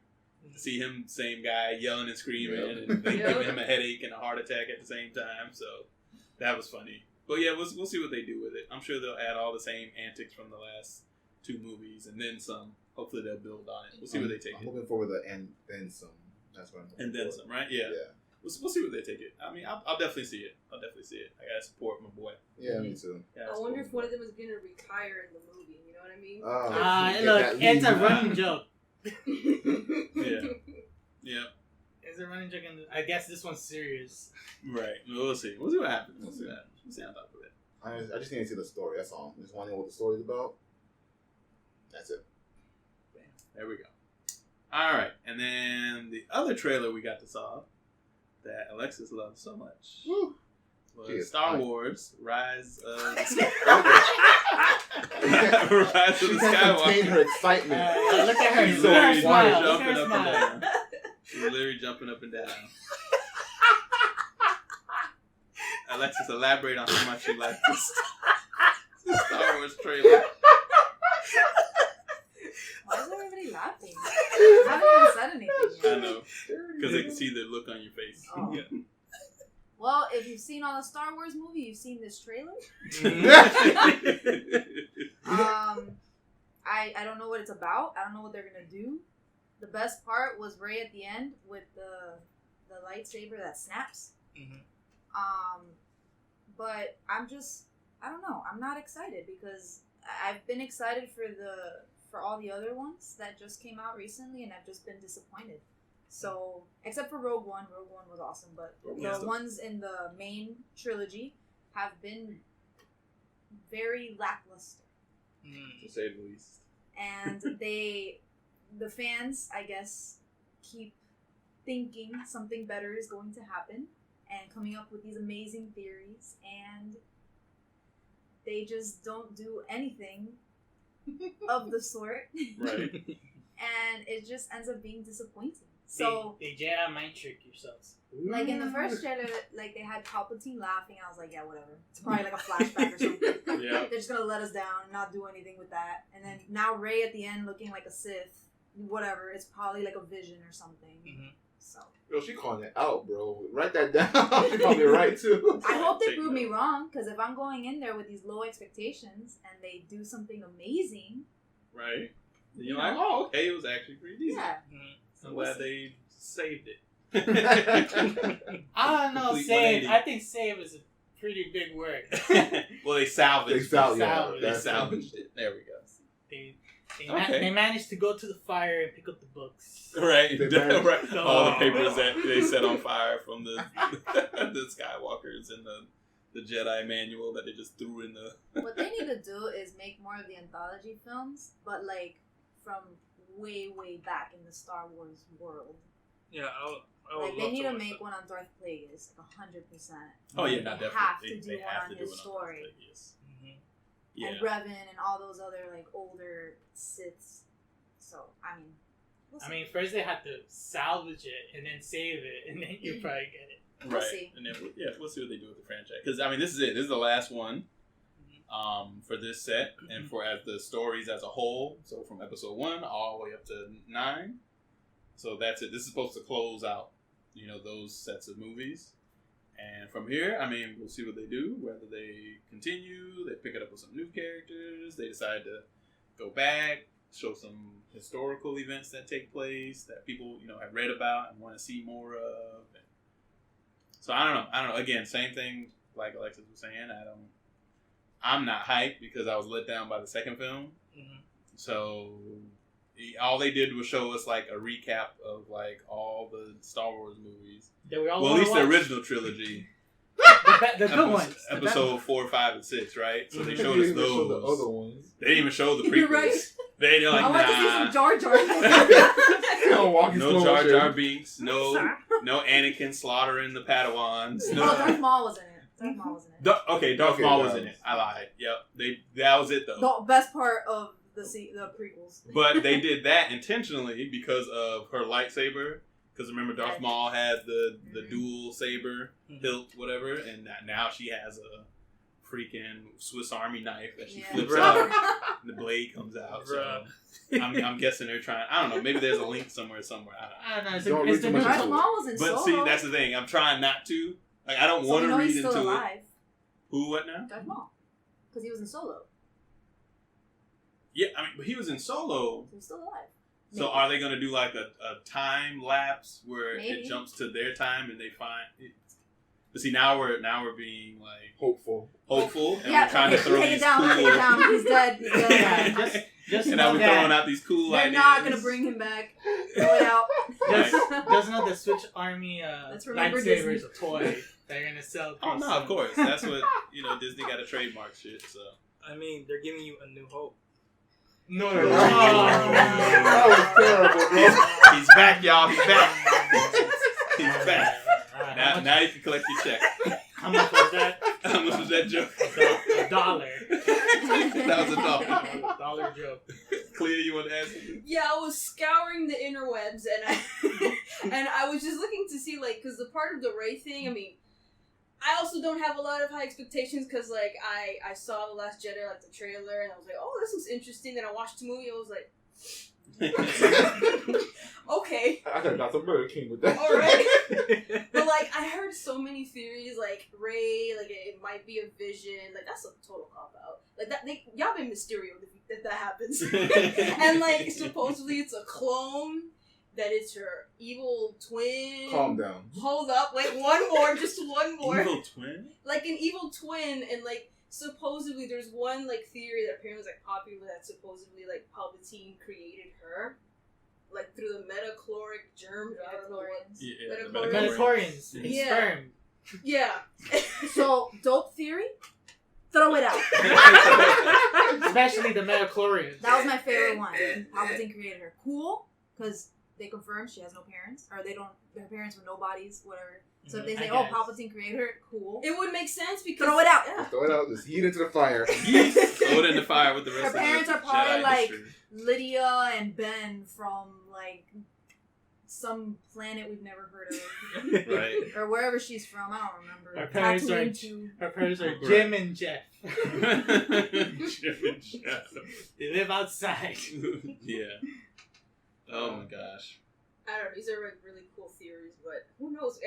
To see him, same guy, yelling and screaming and giving him a headache and a heart attack at the same time. So that was funny. But yeah, we'll see what they do with it. I'm sure they'll add all the same antics from the last two movies and then some. Hopefully they'll build on it. We'll see where they take it. I'm looking forward to and then some. That's what I'm looking and then some, right? Yeah. We'll see where they take it. I mean, I'll definitely see it. I gotta support my boy. Yeah, me too. I wonder if one of them is going to retire in the movie. You know what I mean? Look, it's a running joke. Yeah. It's a running joke, and I guess this one's serious. Right. We'll see. We'll see what happens. We'll see on top of it. I just need to see the story. That's all. Just want to know what the story's about. That's it. There we go. All right, and then the other trailer we got to saw that Alexis loves so much was Star Wars: Rise of the Skywalker. Contain her excitement. Look at her. She's Look at her literally smile. jumping up and down. She's literally jumping up and down. Alexis, elaborate on how much you like this Star Wars trailer. Why is everybody laughing? I haven't even said anything yet. I know. Because they can see the look on your face. Oh. Yeah. Well, if you've seen all the Star Wars movie, you've seen this trailer. I don't know what it's about. I don't know what they're gonna do. The best part was Rey at the end with the lightsaber that snaps. But I don't know. I'm not excited because I've been excited for all the other ones that just came out recently, and I've just been disappointed. So, except for Rogue One was awesome, but the ones in the main trilogy have been very lackluster. To say the least. And the fans, I guess, keep thinking something better is going to happen and coming up with these amazing theories, and they just don't do anything of the sort. Right. And it just ends up being disappointing. So they Jedi mind trick yourselves. Like in the first trailer, like they had Palpatine laughing. I was like, yeah, whatever. It's probably like a flashback or something. Yeah. They're just gonna let us down and not do anything with that. And then now Rey at the end looking like a Sith. Whatever. It's probably like a vision or something. So. Yo, she calling it out, bro. Write that down. She probably right too. I hope they prove me wrong, because if I'm going in there with these low expectations and they do something amazing, right? You're like, oh, okay, it was actually pretty decent. Yeah. I'm glad they saved it. I don't know, save. I think save is a pretty big word. Well, they salvaged it. They salvaged it. There we go. They managed to go to the fire and pick up the books. Right. Right. Oh. All the papers that they set on fire from the Skywalkers and the Jedi manual that they just threw in the... What they need to do is make more of the anthology films, but like from way, way back in the Star Wars world. Yeah, I would like they need to make one on Darth Plagueis, like 100%. Oh yeah, not definitely. Have to do one on his story. Yeah. And Revan and all those other like older Siths. So I mean, first they have to salvage it and then save it, and then you probably get it. We'll see. And then we'll see what they do with the franchise. Because this is it. This is the last one. for this set and for as the stories as a whole. So from episode 1 all the way up to 9. So that's it. This is supposed to close out, those sets of movies. And from here, I mean, we'll see what they do. Whether they continue, they pick it up with some new characters, they decide to go back, show some historical events that take place that people, have read about and want to see more of. So I don't know. Again, same thing like Alexis was saying. I'm not hyped because I was let down by the second film. Mm-hmm. So all they did was show us like a recap of like all the Star Wars movies. Well, at least the original trilogy. the good ones. Episode 4, 5, and 6, right? So they showed us those. Show the other ones. They didn't even show the prequels. You're right. They're like, I want to see some Jar Jar. No Jar Jar Binks. No Anakin slaughtering the Padawans. No. Oh, Darth Maul was in it. Darth Maul was in it. I lied. Yep. That was it though. The best part of the prequels. But they did that intentionally because of her lightsaber. Because remember, Darth Maul had the dual saber hilt, whatever, and now she has a freaking Swiss Army knife that she flips out, and the blade comes out. So I'm guessing they're trying. I don't know. Maybe there's a link somewhere. I don't know. Darth Maul was in Solo. But see, that's the thing. I'm trying not to. Like, I don't want to read into alive. it. Who? What now? Darth Maul, because he was in Solo. Yeah, I mean, but he was in Solo. So he's still alive. So are they going to do like a time lapse where Maybe. it jumps to their time and they find it? But see, now we're being like hopeful, and we're trying to throw these cool. Take it down. He's dead. Yeah, just and now we're throwing out these cool They're ideas. not going to bring him back. Throw it out. Just not the Switch Army lightsaber is a toy they're going to sell. Oh no, of course. That's what Disney got to trademark shit. So I mean, they're giving you a new hope. No. That was terrible, bro. He's back, y'all. He's back. He's back. Now you can collect your check. How much was that? How much was that joke? $1. That was a $1 joke. Clea, you want to add something? Yeah, I was scouring the interwebs and I was just looking to see because the part of the Rey thing. I mean, I also don't have a lot of high expectations because I saw The Last Jedi the trailer and I was like, oh, this looks interesting. Then I watched the movie. I was like, okay. I could have got some Burger King with that. All right. But I heard so many theories Rey, it might be a vision. That's a total cop out. Y'all been Mysterio if that happens. And supposedly it's a clone. That it's her evil twin. Calm down. Hold up. One more. Just one more. Evil twin? An evil twin. And, supposedly there's one, theory that apparently was, popular that supposedly, Palpatine created her. Through the metachloric germs. Metachlorians. In sperm. Yeah. So, dope theory? Throw it out. Especially the metachlorians. That was my favorite one. Palpatine created her. Cool. Because they confirmed she has no parents, or their parents were nobodies, whatever. So if they say, Palpatine created her, cool. It would make sense because... Throw it out. Yeah. Throw it out. Just heat into the fire. Throw it in the fire with the rest of her parents the are probably Jedi Lydia and Ben from, some planet we've never heard of. Right. Or wherever she's from, I don't remember. Her parents are Jim and Jeff. Jim and Jeff. They live outside. Yeah. Oh my gosh. I don't know. These are really cool theories, but who knows?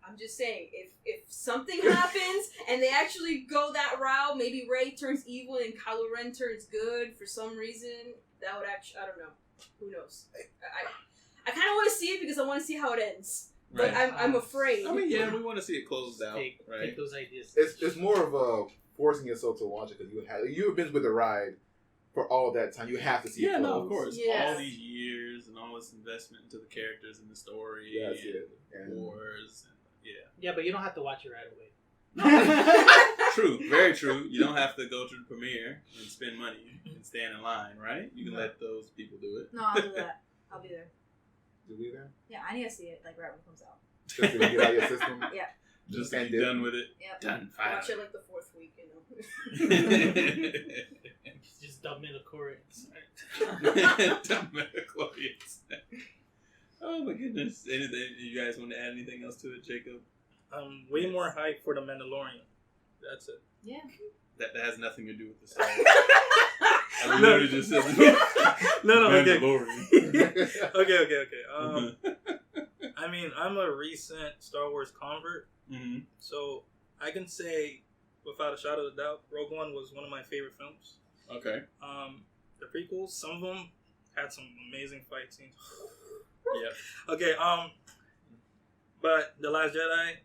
I'm just saying, if something happens and they actually go that route, maybe Rey turns evil and Kylo Ren turns good for some reason. That would actually, I don't know. Who knows? I kind of want to see it because I want to see how it ends. But Right. I'm afraid. I mean, yeah, we want to see it closed out, right? Take those ideas. It's more of a forcing yourself to watch it because you've been with the ride for all that time. You have to see it. Yeah, closed. no, of course. Yeah. All these years and all this investment into the characters and the story. Yeah, that's and it. And wars. And, Yeah, but you don't have to watch it right away. True, very true. You don't have to go to the premiere and spend money and stand in line, right? You can let those people do it. No, I'll do that. I'll be there. Do we there? Yeah, I need to see it right when it comes out. Just to get out of your system. Yeah. Just to And be done with it. Yep. Done. I watch Fine. it the 4th week, you know. Just dub midichlorians. Dumb midichlorians. Oh my goodness. Anything you guys want to add anything else to it, Jacob? Way more hype for the Mandalorian. That's it. Yeah. That has nothing to do with the story. I literally just said no, okay. Okay. I mean, I'm a recent Star Wars convert, so I can say, without a shadow of a doubt, Rogue One was one of my favorite films. Okay. The prequels, some of them had some amazing fight scenes. Yeah. Okay. But The Last Jedi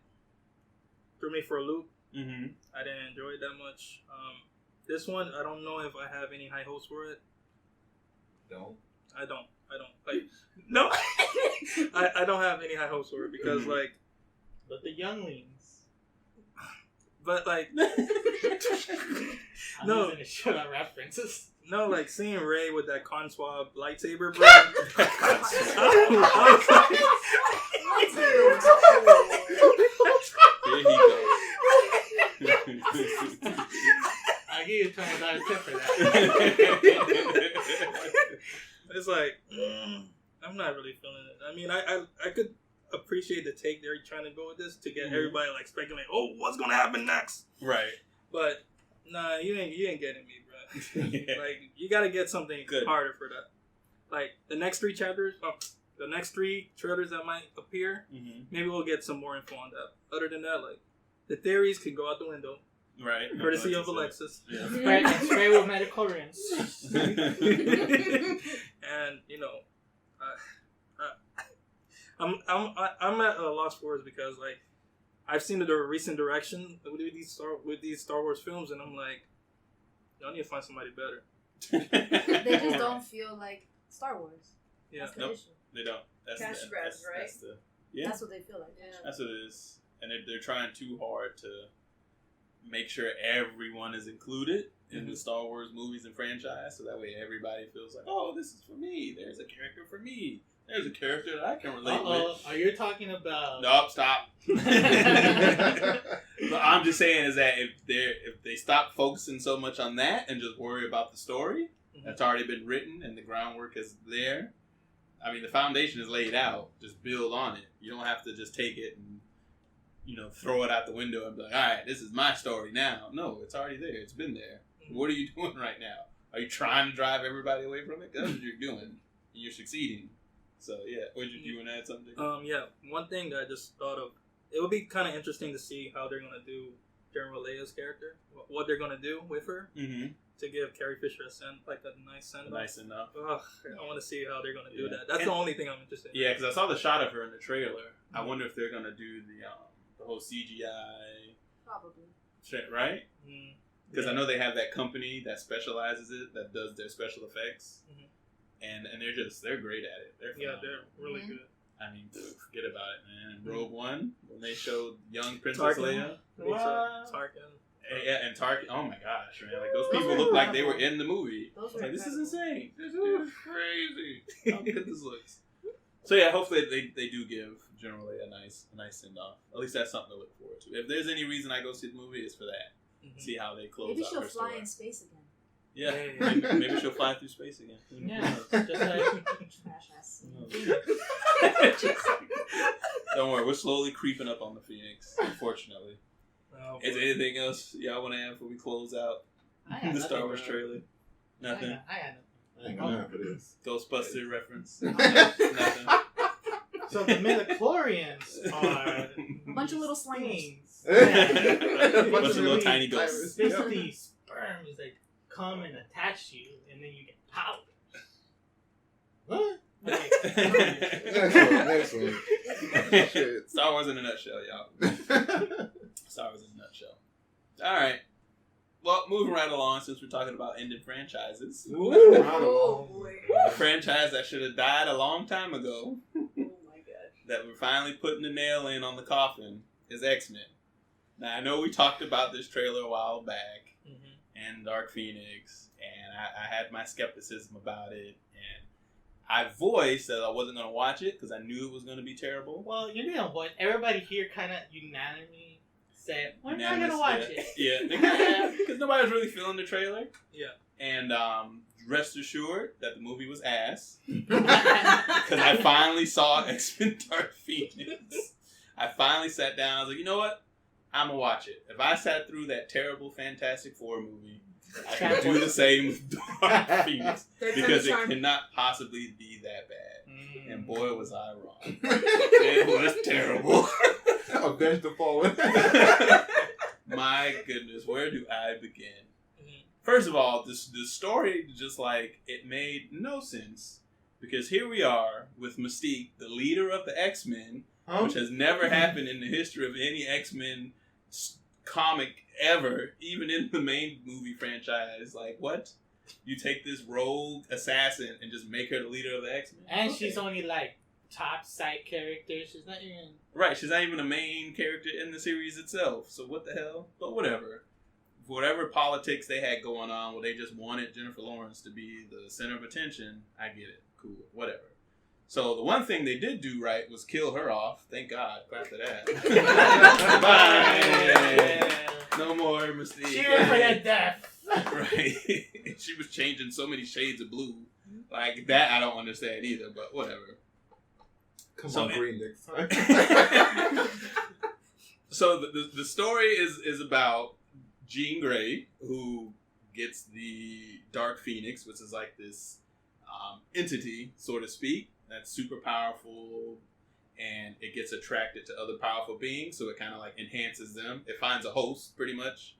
threw me for a loop. I didn't enjoy it that much. This one, I don't know if I have any high hopes for it. I don't. Like, no. I don't have any high hopes for it because, like... But the younglings. But, like... I'm just gonna show out references. No, like, seeing Rey with that con swab lightsaber, bro. I was like... Here he goes. I'll give you a $20 tip for that. It's like, I'm not really feeling it. I mean, I could appreciate the take they're trying to go with this to get everybody like speculating, oh, what's gonna happen next? Right. But nah, you ain't getting me, bro. Like, you gotta get something harder for that. Like the next 3 chapters, the next 3 trailers that might appear, maybe we'll get some more info on that. Other than that, like, the theories could go out the window. Right. Courtesy of Alexis. Yeah. Spray with medical rinse. And, you know, I'm at a loss for words because, like, I've seen the recent direction with these Star Wars films, and I'm like, y'all need to find somebody better. They just don't feel like Star Wars. Yeah. That's the issue. They don't. That's cash grabs, right? That's what they feel like. Yeah. That's what it is. And they're trying too hard to make sure everyone is included in the Star Wars movies and franchise, so that way everybody feels like, oh, this is for me. There's a character for me. There's a character that I can relate with. Are you talking about... Nope, stop. But I'm just saying is that if they stop focusing so much on that and just worry about the story that's already been written and the groundwork is there, I mean, the foundation is laid out. Just build on it. You don't have to just take it and, you know, throw it out the window and be like, all right, this is my story now. No, it's already there. It's been there. What are you doing right now? Are you trying to drive everybody away from it? That's what you're doing. You're succeeding. So, yeah. Would you want to add something? Yeah. One thing that I just thought of, it would be kind of interesting to see how they're going to do General Leia's character. What they're going to do with her to give Carrie Fisher a nice send-off. Nice enough. Ugh, I want to see how they're going to do that. That's the only thing I'm interested in. Yeah, because I saw the shot of her in the trailer. I wonder if they're going to do the whole CGI. Probably. Shit, right? Because I know they have that company that specializes that does their special effects. And they're great at it. They're really good. I mean, forget about it, man. Rogue One, when they showed young Princess Leia. Tarkin. And Tarkin. Oh my gosh, man. Like, those people look like they were in the movie. Like, this is insane. This is crazy. How good this looks. So yeah, hopefully they do give General Leia a nice send-off. At least that's something to look forward to. If there's any reason I go see the movie, it's for that. See how they close out her story. Maybe she'll fly in space again. Yeah, maybe she'll fly through space again. Yeah, just like trash ass. Don't worry, we're slowly creeping up on the Phoenix, unfortunately. Is there anything else y'all want to add before we close out the Star Wars trailer? Nothing? I had nothing. Ghostbuster reference? Nothing. So the midichlorians are a bunch of little slings. A bunch of little tiny ghosts. Basically, sperms that come and attach to you, and then you get powers. What? Next one. Star Wars in a nutshell, y'all. Star Wars in a nutshell. All right. Well, moving right along, since we're talking about ending franchises. A franchise that should have died a long time ago. That we're finally putting the nail in on the coffin is X-Men. Now, I know we talked about this trailer a while back, and Dark Phoenix, and I had my skepticism about it, and I voiced that I wasn't going to watch it because I knew it was going to be terrible. Well, you're going to watch. Everybody here kind of unanimously said, we're not going to watch it. Yeah, because nobody was really feeling the trailer. Yeah. And rest assured that the movie was ass. Because I finally saw X-Men Dark Phoenix. I finally sat down. I was like, you know what? I'm gonna watch it. If I sat through that terrible Fantastic Four movie, I can do the same with Dark Phoenix because it cannot possibly be that bad. And boy, was I wrong. It was terrible. Avenge the Fallen. My goodness, where do I begin? First of all, the story just like it made no sense because here we are with Mystique, the leader of the X-Men, which has never happened in the history of any X-Men comic ever, even in the main movie franchise. Like, what? You take this rogue assassin and just make her the leader of the X-Men? And she's only like top side character. She's not even... Right, she's not even a main character in the series itself. So what the hell? But whatever. Whatever politics they had going on where they just wanted Jennifer Lawrence to be the center of attention, I get it. Cool. Whatever. So the one thing they did do right was kill her off. Thank God. Clap for that. Bye. No more Mystique. She went for that death. Right. She was changing so many shades of blue. Like, that I don't understand either, but whatever. Come on, green next time. So the story is about Jean Grey, who gets the Dark Phoenix, which is like this entity, so to speak, that's super powerful, and it gets attracted to other powerful beings, so it kind of like enhances them. It finds a host, pretty much,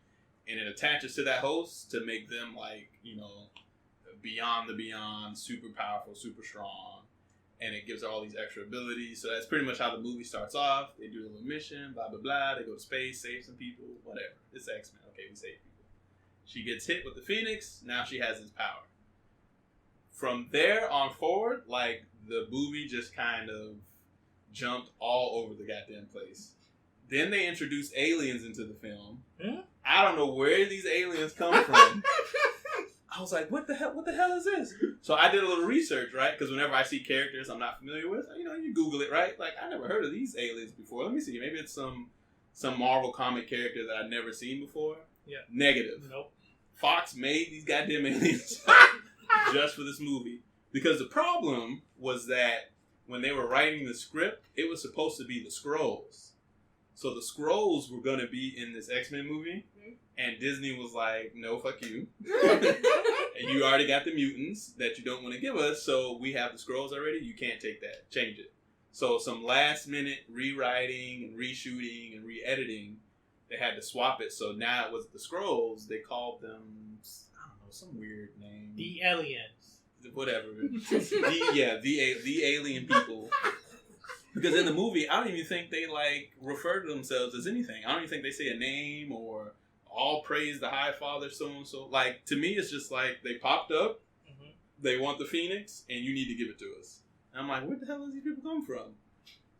and it attaches to that host to make them like, you know, beyond the beyond, super powerful, super strong, and it gives her all these extra abilities. So that's pretty much how the movie starts off. They do a little mission, blah, blah, blah. They go to space, save some people, whatever. It's X-Men. Okay, we save people. She gets hit with the Phoenix. Now she has this power. From there on forward, like, the movie just kind of jumped all over the goddamn place. Then they introduced aliens into the film. I don't know where these aliens come from. I was like, what the hell is this? So I did a little research, right? Because whenever I see characters I'm not familiar with, you know, you Google it, right? Like, I never heard of these aliens before. Let me see. Maybe it's some Marvel comic character that I've never seen before. Yeah. Negative. Nope. Fox made these goddamn aliens just for this movie. Because the problem was that when they were writing the script, it was supposed to be the Skrulls. So the Skrulls were going to be in this X-Men movie. And Disney was like, no, fuck you. And you already got the mutants that you don't want to give us, so we have the Skrulls already. You can't take that. Change it. So some last-minute rewriting and reshooting and re-editing, they had to swap it. So now it was the Skrulls. They called them, I don't know, some weird name. The aliens. Whatever. the alien people. Because in the movie, I don't even think they, like, refer to themselves as anything. I don't even think they say a name or all praise the High Father, so-and-so. Like, to me, it's just like they popped up, they want the Phoenix, and you need to give it to us. And I'm like, where the hell does these people come from?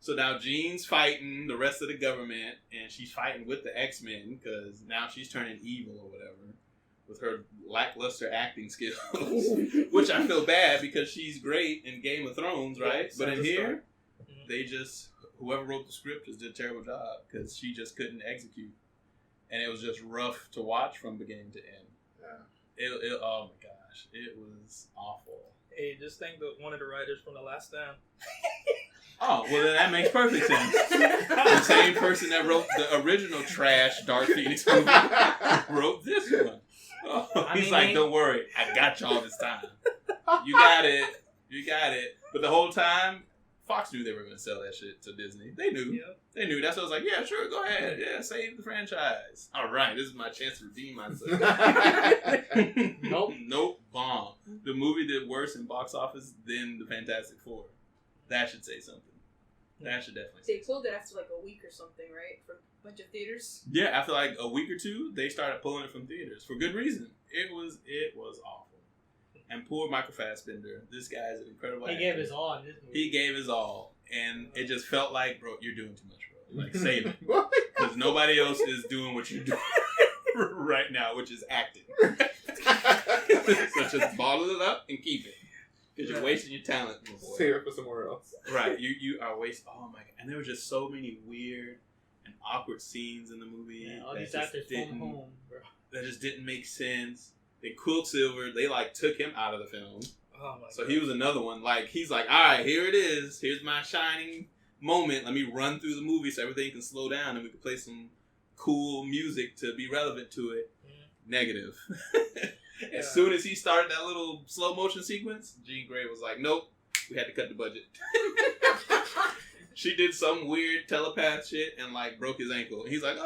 So now Jean's fighting the rest of the government, and she's fighting with the X-Men, because now she's turning evil or whatever, with her lackluster acting skills. Which I feel bad, because she's great in Game of Thrones, right? Yeah, but in here, they just, whoever wrote the script just did a terrible job, because she just couldn't execute. And it was just rough to watch from beginning to end. Yeah. Oh my gosh, it was awful. Hey, just think that one of the writers from The Last Stand. Oh, well then that makes perfect sense. The same person that wrote the original trash Dark Phoenix movie wrote this one. Oh, he's like, don't worry, I got y'all this time. You got it. But the whole time, Fox knew they were going to sell that shit to Disney. They knew. Yeah. They knew. That's why I was like, yeah, sure, go ahead. Yeah, save the franchise. All right, this is my chance to redeem myself. Nope, bomb. The movie did worse in box office than the Fantastic Four. That should say something. That should definitely say something. They sold it after like a week or something, right? From a bunch of theaters? Yeah, after like a week or two, they started pulling it from theaters. For good reason. It was awful. And poor Michael Fassbender. This guy is an incredible actor. He gave his all in this movie. He gave his all. And it just felt like, bro, you're doing too much, bro. Like, save it. Because nobody else is doing what you're doing right now, which is acting. So just bottle it up and keep it. Because you're wasting your talent, my boy. Save it for somewhere else. Right. You are wasting. Oh, my God. And there were just so many weird and awkward scenes in the movie. Yeah, all these actors from home, bro. That just didn't make sense. And Quicksilver, they like took him out of the film. Oh my so God. He was another one. Like, he's like, all right, here it is. Here's my shining moment. Let me run through the movie so everything can slow down and we can play some cool music to be relevant to it. Negative. As soon as he started that little slow motion sequence, Jean Grey was like, nope, we had to cut the budget. She did some weird telepath shit and like broke his ankle. He's like,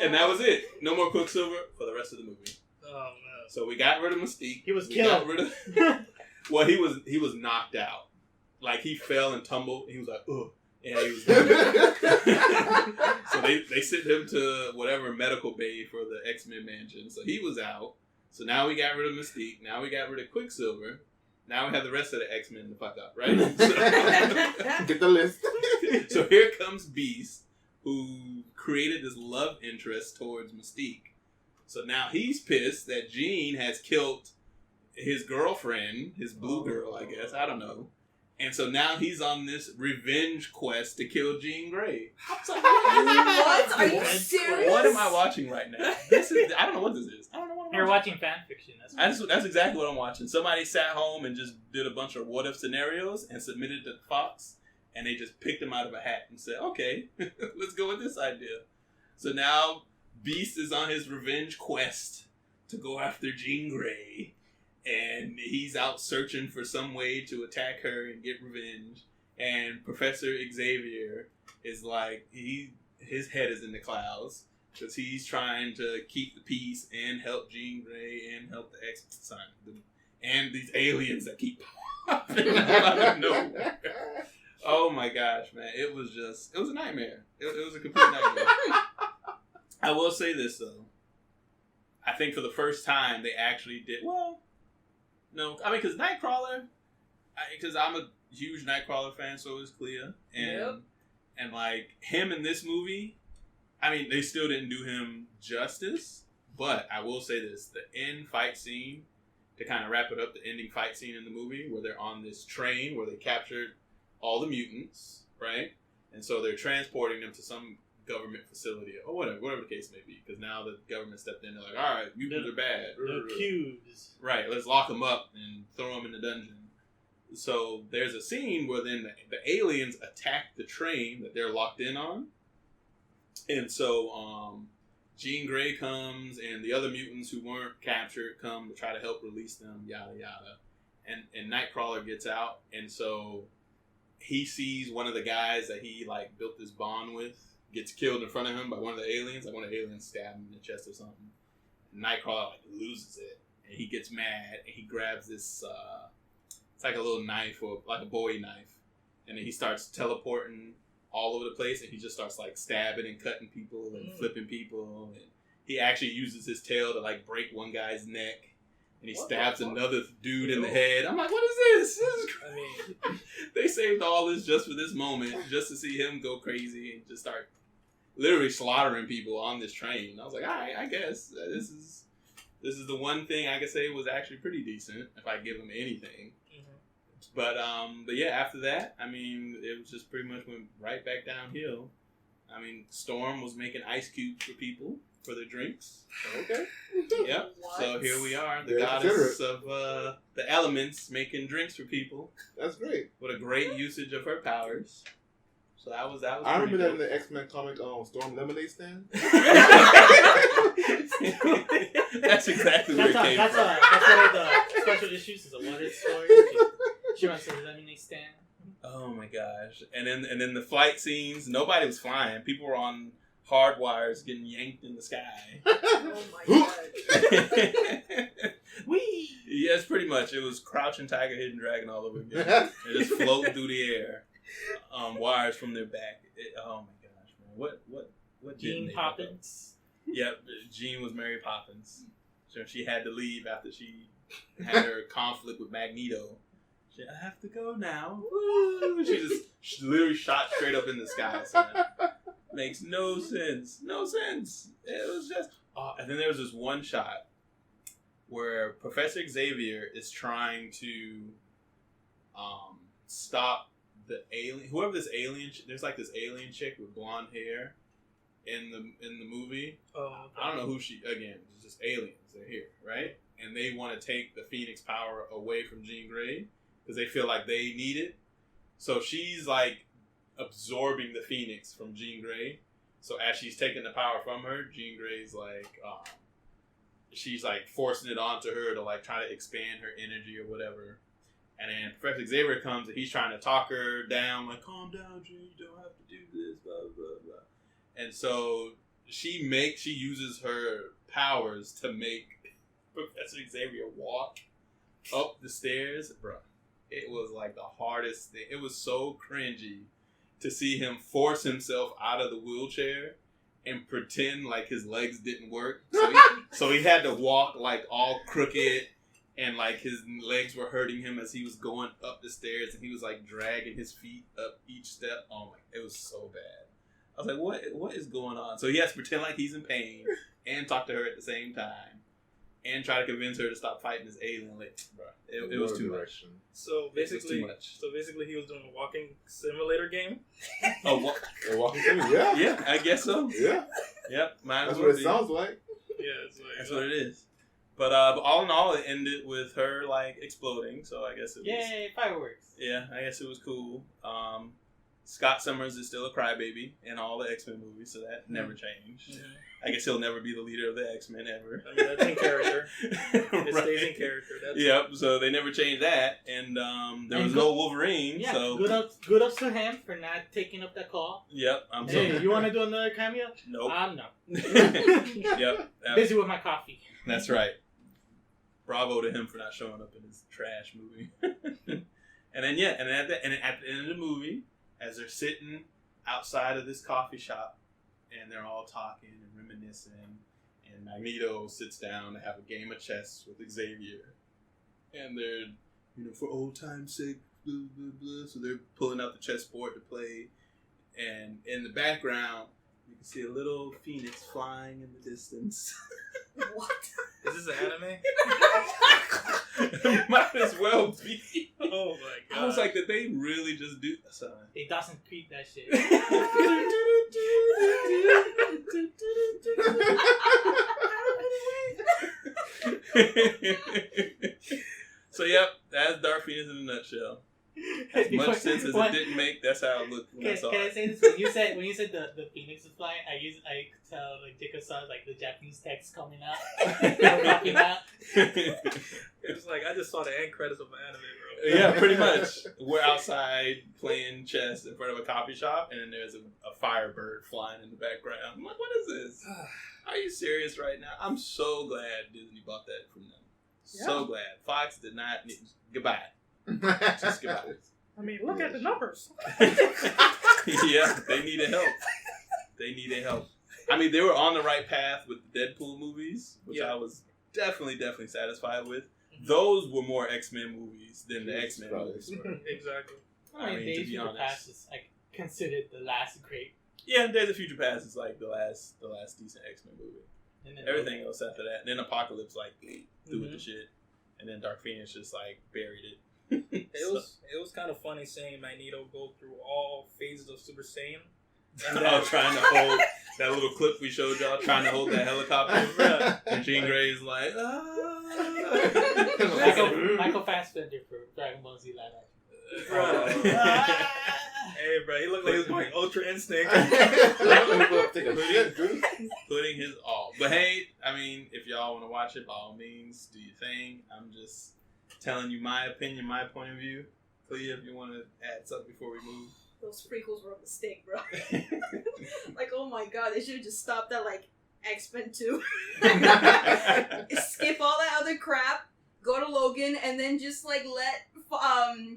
and that was it. No more Quicksilver for the rest of the movie. Oh man! So we got rid of Mystique. He was killed. Well, he was knocked out. Like he fell and tumbled. And he was like, ugh. And he was so they sent him to whatever medical bay for the X-Men mansion. So he was out. So now we got rid of Mystique. Now we got rid of Quicksilver. Now we have the rest of the X-Men to fuck up, right? So, get the list. So here comes Beast, who created this love interest towards Mystique. So now he's pissed that Jean has killed his girlfriend, his blue girl, I guess. I don't know. And so now he's on this revenge quest to kill Jean Grey. What? Are you serious? What am I watching right now? I don't know what this is. I don't know what I'm You're watching fan fiction. That's exactly what I'm watching. Somebody sat home and just did a bunch of what if scenarios and submitted to Fox, and they just picked them out of a hat and said, okay, let's go with this idea. So now Beast is on his revenge quest to go after Jean Grey. And he's out searching for some way to attack her and get revenge. And Professor Xavier is like, his head is in the clouds because he's trying to keep the peace and help Jean Grey and help the X-Men and these aliens that keep popping out of nowhere. Oh my gosh, man! It was a nightmare. It was a complete nightmare. I will say this though. I think for the first time they actually did well. No, I mean, because Nightcrawler, because I'm a huge Nightcrawler fan, so is Clea. And like, him in this movie, I mean, they still didn't do him justice, but I will say this, the end fight scene, to kind of wrap it up, the ending fight scene in the movie, where they're on this train, where they captured all the mutants, right? And so they're transporting them to some government facility or whatever the case may be, because now the government stepped in. They're like, all right, mutants are bad. The cubes. Right, let's lock them up and throw them in the dungeon. So there's a scene where then the aliens attack the train that they're locked in on. And so Jean Grey comes and the other mutants who weren't captured come to try to help release them, yada yada. And Nightcrawler gets out, and so he sees one of the guys that he like built this bond with gets killed in front of him by one of the aliens. Like one of the aliens stabbed him in the chest or something. And Nightcrawler like loses it, and he gets mad, and he grabs this. It's like a little knife or like a Bowie knife, and then he starts teleporting all over the place, and he just starts like stabbing and cutting people and flipping people. And he actually uses his tail to like break one guy's neck, and he stabs another dude in the head. I'm like, what is this? This is crazy. I mean, they saved all this just for this moment, just to see him go crazy and just start literally slaughtering people on this train. I was like, all right, I guess this is the one thing I could say was actually pretty decent if I give him anything. But yeah, after that, I mean, it was just pretty much went right back downhill. I mean, Storm was making ice cubes for people for their drinks. Okay. Yep. What? So here we are, the goddess of the elements making drinks for people. That's great. What a great usage of her powers. So that was. I remember that in the X-Men comic, Storm Lemonade Stand. That's exactly where it came from. That's one of the special issues. Is a one-hit story. She wants to lemonade stand. Oh my gosh! And then the flight scenes. Nobody was flying. People were on hard wires getting yanked in the sky. Oh my god! Whee! Yes, pretty much. It was Crouching Tiger, Hidden Dragon all over again. They just floating through the air. Wires from their back. Oh my gosh, man! What? Jean Poppins. Yep, Jean was Mary Poppins. So she had to leave after she had her conflict with Magneto. She, I have to go now. Woo! She literally shot straight up in the sky. So makes no sense. No sense. It was just. And then there was this one shot where Professor Xavier is trying to stop the alien, whoever this alien, there's like this alien chick with blonde hair in the movie. Oh, okay. I don't know who she. Again, it's just aliens. They're here, right? And they want to take the Phoenix power away from Jean Grey because they feel like they need it. So she's like absorbing the Phoenix from Jean Grey. So as she's taking the power from her, Jean Grey's like, she's like forcing it onto her to like try to expand her energy or whatever. And then Professor Xavier comes and he's trying to talk her down, like, calm down, Jean, you don't have to do this, blah, blah, blah. And so she uses her powers to make Professor Xavier walk up the stairs. Bro, it was like the hardest thing. It was so cringy to see him force himself out of the wheelchair and pretend like his legs didn't work. So he had to walk like all crooked and like his legs were hurting him as he was going up the stairs and he was like dragging his feet up each step. Oh my, it was so bad. I was like, what is going on? So he has to pretend like he's in pain and talk to her at the same time and try to convince her to stop fighting this alien. Like, bro, it was too much. So basically, he was doing a walking simulator game. A walking simulator? Yeah. Yeah, I guess so. Yeah. Yep. That's what it sounds like. Yeah, it's like, that's what it is. But all in all, it ended with her like exploding. So I guess it was. Yay, fireworks! Yeah, I guess it was cool. Scott Summers is still a crybaby in all the X-Men movies, so that never changed. Yeah. I guess he'll never be the leader of the X-Men ever. I mean, that's in character. It stays in character. Yep. So they never changed that, and there was no Wolverine. Yeah. So good ups to him for not taking up that call. Yep. Hey, you want to do another cameo? Nope. No. Yep. Busy with my coffee. That's right. Bravo to him for not showing up in his trash movie. And then at the end of the movie, as they're sitting outside of this coffee shop, and they're all talking and reminiscing, and Magneto sits down to have a game of chess with Xavier, and they're, for old time's sake, blah, blah, blah. So they're pulling out the chessboard to play, and in the background, you can see a little phoenix flying in the distance. What? Is this an anime? Might as well be. Oh my god. I was like, did they really just do that? It doesn't creep that shit. So, yep, that's Dark Phoenix in a nutshell. As much sense as it didn't make, that's how it looked when I saw it. Can I say this? When you said the Phoenix is flying, I could tell like Jacob saw like the Japanese text coming out. Popping out. It's like I just saw the end credits of an anime, bro. Yeah, pretty much. We're outside playing chess in front of a coffee shop, and then there's a firebird flying in the background. I'm like, what is this? Are you serious right now? I'm so glad Disney bought that from them. Yeah. So glad. Fox did not need... Goodbye. Just goodbye. I mean, look at the numbers. Yeah, they needed help. I mean, they were on the right path with the Deadpool movies, which I was definitely satisfied with. Those were more X-Men movies than the X-Men movies were. Exactly. I mean, Days of Future Past is considered the last great. Yeah, Days of Future Past is like the last decent X-Men movie. And then everything else after that. And then Apocalypse threw with the shit. And then Dark Phoenix just buried it. It was kind of funny seeing Magneto go through all phases of Super Saiyan. And trying to hold that little clip we showed y'all, trying to hold that helicopter. And Jean Grey's like, Michael Fassbender for Dragon Ball Z live action. Hey, bro, he looked like he was going Ultra Instinct. Putting his all. But hey, I mean, if y'all want to watch it, by all means, do your thing. I'm just telling you my opinion, my point of view. Clea, if you want to add something before we move. Those prequels were a mistake, bro. Oh my god, they should have just stopped at X-Men 2. Skip all that other crap, go to Logan, and then just let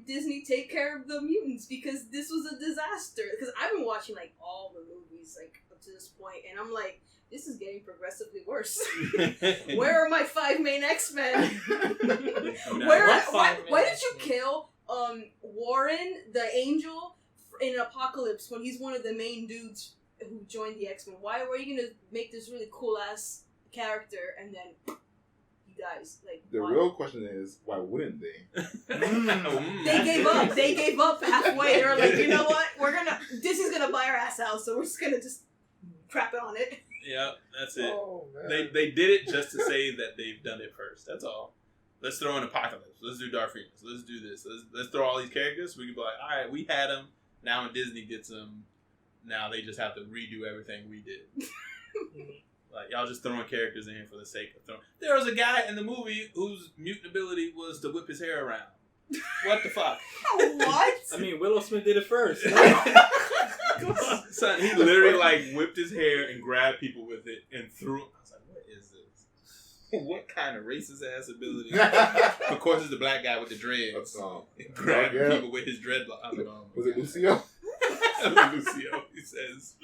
Disney take care of the mutants, because this was a disaster. Because I've been watching all the movies up to this point, and I'm like, this is getting progressively worse. Where are my 5 main X-Men? Why did you kill Warren the Angel in Apocalypse when he's one of the main dudes who joined the X-Men? Why were you gonna make this really cool ass character and then he dies? The real question is, why wouldn't they? They gave up halfway. They were like, you know what? Disney's gonna buy our ass out, so we're just gonna crap it on it. Yeah, that's it. Oh, they did it just to say that they've done it first. That's all. Let's throw in Apocalypse. Let's do Dark Phoenix. Let's do this. Let's throw all these characters. We can be like, all right, we had them. Now when Disney gets them, now they just have to redo everything we did. Like, y'all just throwing characters in here for the sake of throwing. There was a guy in the movie whose mutant ability was to whip his hair around. What the fuck? What? I mean, Willow Smith did it first. Son, he literally like whipped his hair and grabbed people with it and threw. I was like, what is this? What kind of racist ass ability? Of course, it's the black guy with the dreads. Grabbing people with his dreadlock. I was like, oh my Was it Lucio? Lucio, he says.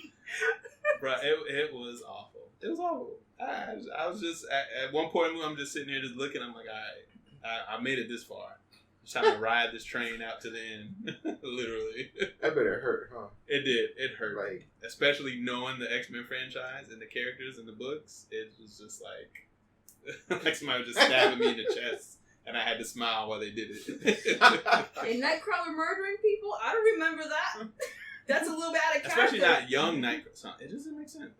Bro, it was awful. It was awful. I was just, at one point, I'm just sitting here just looking. I'm like, all right, I made it this far. Just trying to ride this train out to the end. Literally. I bet it hurt, huh? It did. It hurt. Like, especially knowing the X-Men franchise and the characters in the books. It was just like somebody was just stabbing me in the chest. And I had to smile while they did it. And Nightcrawler murdering people? I don't remember that. That's a little bit out of character. Especially not young Nightcrawler. It doesn't make sense.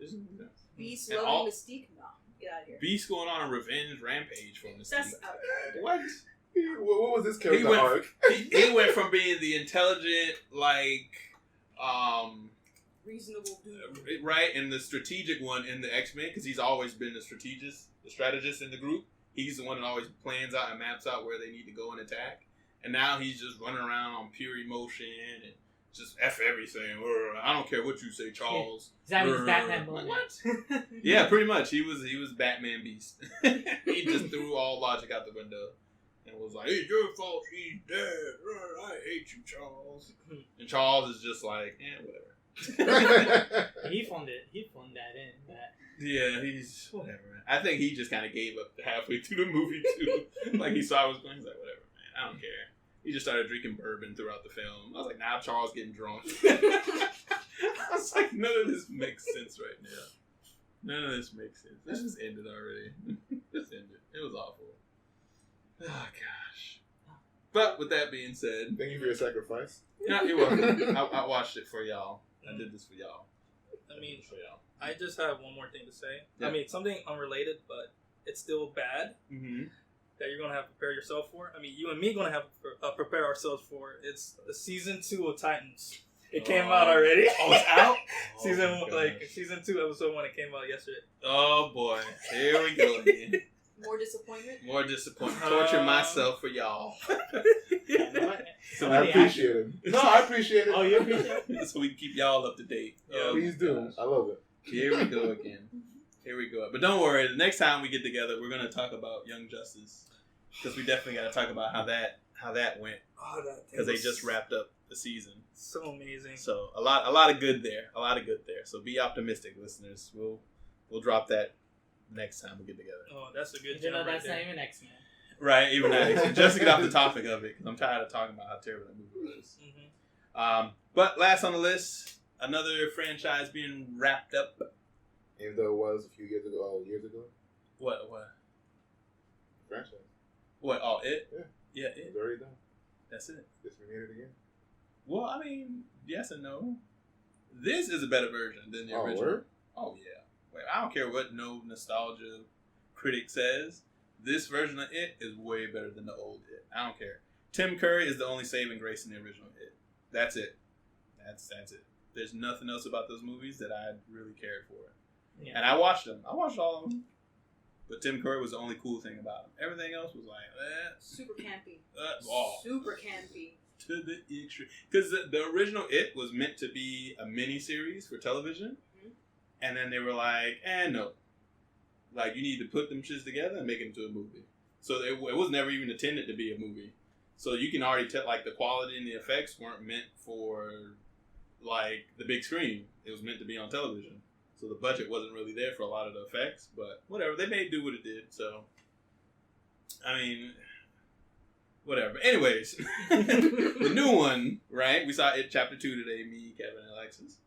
Beast loving Mystique? No. Get out of here. Beast going on a revenge rampage for Mystique. That's out of character. What? What was this character arc? He went from being the intelligent, like, reasonable dude. Right, and the strategic one in the X-Men, because he's always been the strategist in the group. He's the one that always plans out and maps out where they need to go and attack. And now he's just running around on pure emotion and just F everything. I don't care what you say, Charles. Is that his Batman like, moment? what? Yeah, pretty much. He was Batman Beast. He just threw all logic out the window and was like, "It's your fault she's dead. I hate you, Charles." And Charles is just like, whatever. He phoned that in. Yeah, he's whatever. I think he just kind of gave up halfway through the movie too. Like he saw what was going. He's like, whatever, man. I don't care. He just started drinking bourbon throughout the film. I was like, now Charles getting drunk. I was like, none of this makes sense right now. None of this makes sense. This just ended already. Just ended. It was awful. Oh gosh. But with that being said, thank you for your sacrifice. Yeah, you're welcome. I watched it for y'all. I did this for y'all. I mean, I just have one more thing to say. Yeah. I mean, something unrelated, but it's still bad that you're going to have to prepare yourself for. I mean, you and me going to have to prepare ourselves for. It's the season 2 of Titans. It came out already. Oh, it's out? Season 2, episode 1, it came out yesterday. Oh, boy. Here we go again. More disappointment? More disappointment. Torture myself for y'all. So I appreciate it. No, I appreciate it. Oh, you appreciate it? So we can keep y'all up to date. Yeah, please do. Gosh. I love it. Here we go again. Here we go. But don't worry. The next time we get together, we're going to talk about Young Justice. Because we definitely got to talk about how that went. Oh, because they just wrapped up the season. So amazing. So a lot of good there. So be optimistic, listeners. We'll drop that next time we get together. Oh, that's a good job. That's not even X-Men. Right, even that. Just to get off the topic of it, because I'm tired of talking about how terrible that movie was. But last on the list, another franchise being wrapped up. Even though it was a few years ago. What? Franchise. What? Oh, it? Yeah, it. It's already done. That's it. Just remade it again. Well, I mean, yes and no. This is a better version than the original. Word? Oh, yeah. Wait, I don't care what no nostalgia critic says. This version of It is way better than the old It. I don't care. Tim Curry is the only saving grace in the original It. That's it. That's it. There's nothing else about those movies that I really cared for. Yeah. And I watched them. I watched all of them. But Tim Curry was the only cool thing about him. Everything else was like, super campy. Super campy. To the extreme. Because the original It was meant to be a mini-series for television. Mm-hmm. And then they were like, no. Like, you need to put them shits together and make it into a movie. So it was never even intended to be a movie. So you can already tell, like, the quality and the effects weren't meant for, like, the big screen. It was meant to be on television. So the budget wasn't really there for a lot of the effects. But whatever. They made do what it did. So, I mean, whatever. Anyways, the new one, right? We saw It Chapter 2 today, me, Kevin, and Alexis.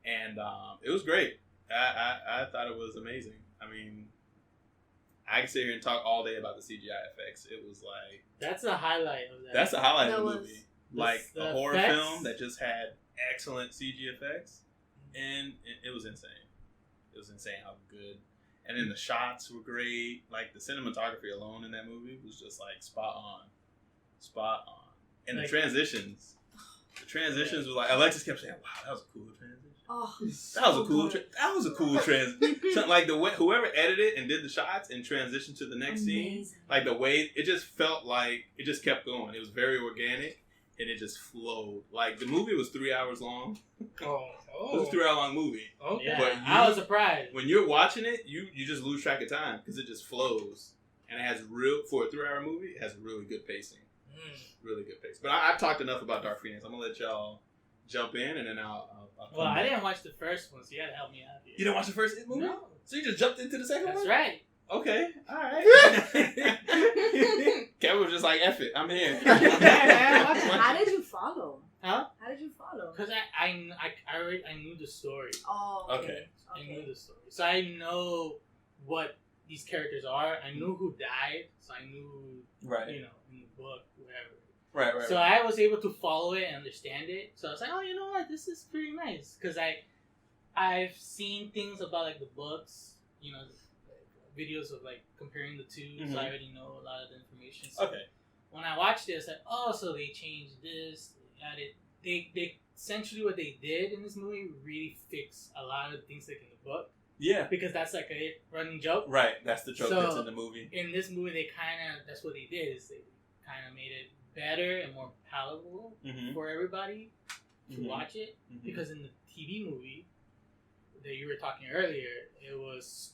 And it was great. I thought it was amazing. I mean, I can sit here and talk all day about the CGI effects. It was like... That's the highlight of that. That's the highlight of the movie. Like, a horror film that just had excellent CG effects. And it was insane. It was insane how good. And then the shots were great. Like, the cinematography alone in that movie was just, like, spot on. And like, the transitions. The transitions were like Alexis kept saying, "Wow, that was a cool transition." Oh, that was a cool transition. Like the way whoever edited and did the shots and transitioned to the next scene, like the way it just felt like it just kept going. It was very organic and it just flowed. Like the movie was 3 hours long. Oh. It was a 3 hour long movie. Okay. Yeah, but I was surprised. When you're watching it, you just lose track of time because it just flows. And it has for a 3 hour movie, it has really good pacing. Really good pacing. But I've talked enough about Dark Phoenix. I'm going to let y'all jump in and then I'll well, I didn't watch the first one, so you got to help me out here. You didn't watch the first movie? No. So you just jumped into the second one? That's right. Okay. All right. Kevin was just like, F it. I'm here. How did you follow? Huh? How did you follow? Because I knew the story. Oh, okay. I knew the story. So I know what these characters are. I knew who died, so I knew, in the book, whatever. Right. So I was able to follow it and understand it. So I was like, oh, you know what? This is pretty nice. Because I've seen things about, like, the books, videos of, like, comparing the two. Mm-hmm. So I already know a lot of the information. So when I watched it, I was like, oh, so they changed this. They essentially what they did in this movie really fixed a lot of things like in the book. Yeah. Because that's like a running joke. Right. That's the joke that's in the movie. In this movie, that's what they did is they kind of made it better and more palatable for everybody to watch it. Mm-hmm. Because in the TV movie that you were talking earlier, it was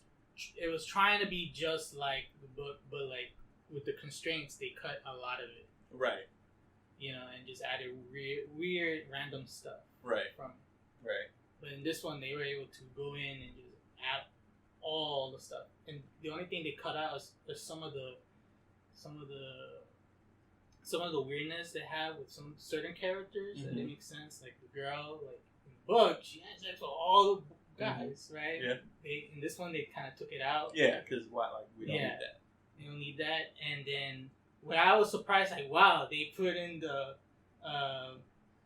trying to be just like the book, but like with the constraints, they cut a lot of it. Right. And just added weird random stuff. Right. From it. Right. But in this one, they were able to go in and just add all the stuff. And the only thing they cut out is some of the weirdness they have with some certain characters that make sense. Like the girl, like in the book, she has sex with all the guys, right? Yeah. In this one, they kind of took it out. Yeah, because we don't need that. They don't need that. And then when I was surprised, like, wow, they put in the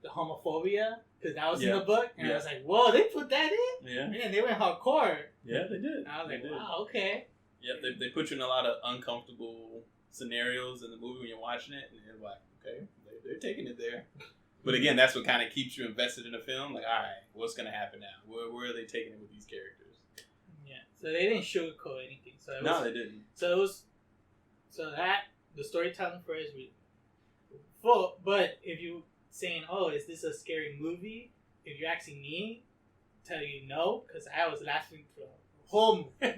homophobia, because that was in the book. And I was like, whoa, they put that in? Yeah. Man, they went hardcore. Yeah, they did. And I was like, wow, okay. Yeah, they put you in a lot of uncomfortable scenarios in the movie when you're watching it. And you're like, okay, they're taking it there. But again, that's what kind of keeps you invested in the film. Like, all right, what's going to happen now? Where are they taking it with these characters? Yeah, so they didn't sugarcoat anything. So they didn't. The storytelling for it is really full. But if you saying, oh, is this a scary movie? If you're asking me, tell you no, because I was laughing for the whole movie.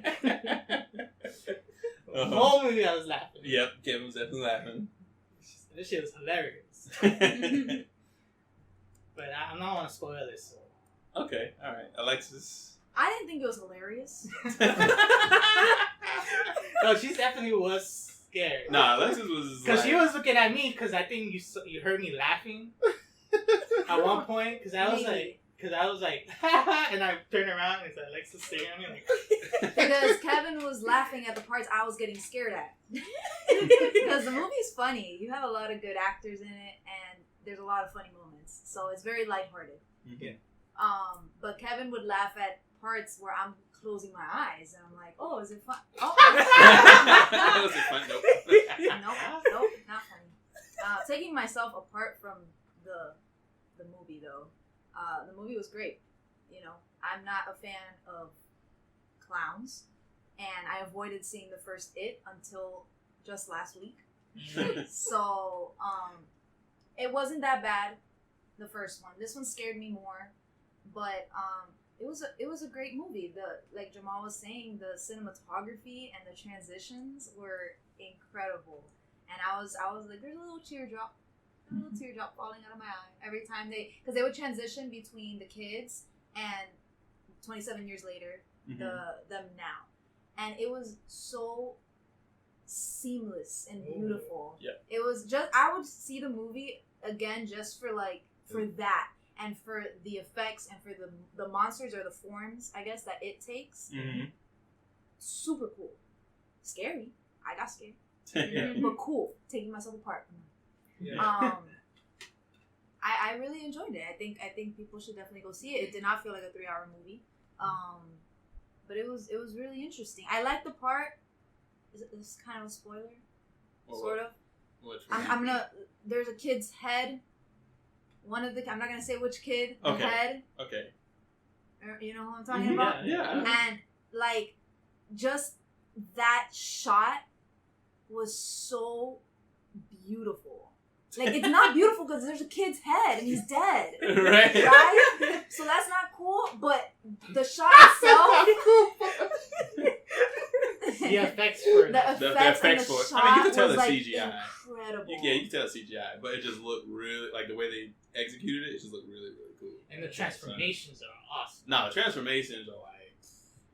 The whole movie I was laughing. Yep, Kevin was definitely laughing. This shit was hilarious. But I'm not want to spoil it, so. Okay, alright. Alexis? I didn't think it was hilarious. No, she definitely was scared. Nah, Alexis was because she was looking at me because I think you heard me laughing at one point because I was like, and I turned around and it's like Alexis staring at me like. Because Kevin was laughing at the parts I was getting scared at. Because the movie's funny. You have a lot of good actors in it, and there's a lot of funny moments, so it's very lighthearted. Yeah. But Kevin would laugh at parts where I'm closing my eyes, and I'm like, "Oh, is it fun?" Oh, was it fun? Nope. Nope, not funny. Taking myself apart from the movie, though, the movie was great. I'm not a fan of clowns, and I avoided seeing the first It until just last week. So, it wasn't that bad, the first one. This one scared me more, but it was a great movie. Like Jamal was saying, the cinematography and the transitions were incredible, and I was like, there's a little teardrop falling out of my eye every time because they would transition between the kids and 27 years later, them now, and it was so seamless and beautiful. Yeah. It was just, I would see the movie again just for that, and for the effects, and for the monsters or the forms, I guess, that it takes. Mm-hmm. Super cool. Scary. I got scared. Yeah. But cool. Taking myself apart. Yeah. I really enjoyed it. I think people should definitely go see it. It did not feel like a 3-hour movie. But it was really interesting. I like the part. Is this kind of a spoiler? Sort of. Which I'm gonna. There's a kid's head one of the, I'm not gonna say which kid, the Okay. head. Okay. You know who I'm talking about? Yeah. And like, just that shot was so beautiful. Like, it's not beautiful because there's a kid's head and he's dead. Right? So that's not cool, but the shot itself. The effects for the effects for it. shot I mean, you can tell was the like CGI. incredible. Yeah, you can tell CGI, but it just looked really, like the way they executed it, it just looked really, really cool. And the transformations are awesome. No, the transformations are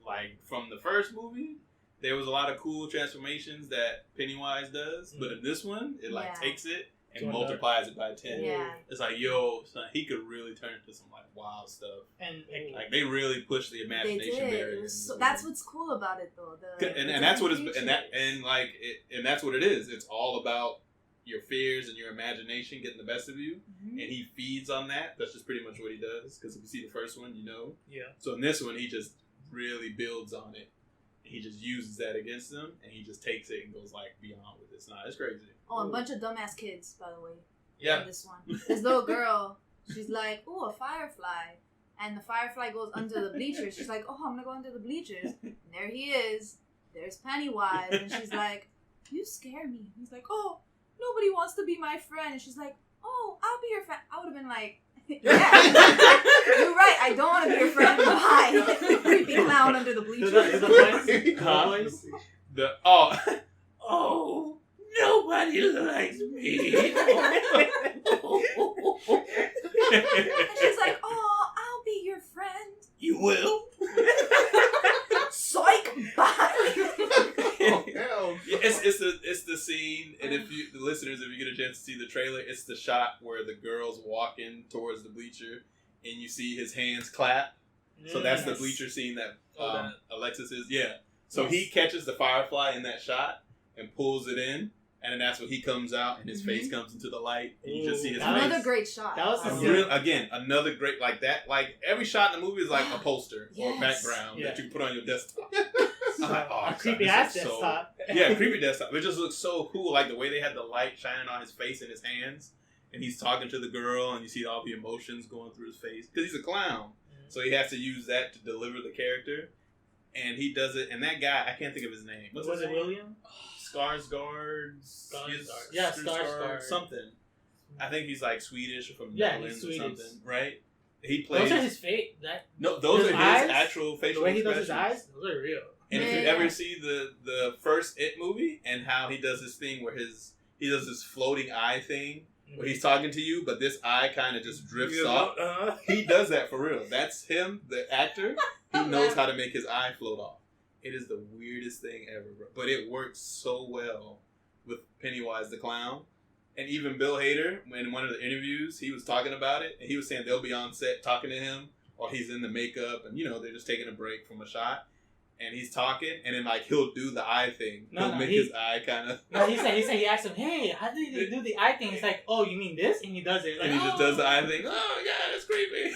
like from the first movie, there was a lot of cool transformations that Pennywise does, but in this one, it takes it and multiplies it by 10. Yeah. It's like, yo, son, he could really turn into some like wild stuff. And like they really push the imagination barrier. That's what's cool about it, though. And that's what it's and that's what it is. It's all about your fears and your imagination getting the best of you, and he feeds on that. That's just pretty much what he does. Because if you see the first one, you know. Yeah. So in this one, he just really builds on it. He just uses that against them, and he just takes it and goes like beyond with it. It's crazy. Oh, a bunch of dumbass kids, by the way. Yeah. In this one, this little girl, she's like, "Oh, a firefly," and the firefly goes under the bleachers. She's like, "Oh, I'm gonna go under the bleachers." And there he is. There's Pennywise, and she's like, "You scare me." He's like, "Oh, nobody wants to be my friend." And she's like, "Oh, I'll be your friend." I would have been like, "Yeah, you're right. I don't want to be your friend. Bye." Creepy clown under the bleachers. Oh, nobody likes me. And she's like, "Oh, I'll be your friend." You will. Psych. Bye. It's the scene, and if you the listeners, if you get a chance to see the trailer, it's the shot where the girl's walking towards the bleacher, and you see his hands clap. So that's the bleacher scene that Alexis is. Yeah. So he catches the firefly in that shot and pulls it in, and then that's when he comes out and his face comes into the light, and you just see his face. Another great shot. That was another great like that. Like every shot in the movie is like a poster or background that you can put on your desktop. I'm like, oh, creepy ass desktop. Yeah, creepy desktop. It just looks so cool. Like the way they had the light shining on his face and his hands, and he's talking to the girl, and you see all the emotions going through his face because he's a clown, so he has to use that to deliver the character, and he does it. And that guy, I can't think of his name. Was it William? Skarsgård. Yeah, Skarsgård. Something. I think he's like Swedish or from Netherlands or something, right? He plays. Those are his face. Those are his actual facial expressions. The way he does his eyes, those are real. And if you ever see the first It movie and how he does this thing where he does this floating eye thing where he's talking to you, but this eye kind of just drifts off. He does that for real. That's him, the actor. He knows how to make his eye float off. It is the weirdest thing ever, bro. But it works so well with Pennywise the clown. And even Bill Hader, in one of the interviews, he was talking about it, and he was saying they'll be on set talking to him while he's in the makeup, and they're just taking a break from a shot. And he's talking, and then like he'll do the eye thing. He'll make his eye kind of. No, he asked him, "Hey, how did they do the eye thing?" He's like, "Oh, you mean this?" And he does it. Like, and he just does the eye thing. Oh yeah, that's creepy.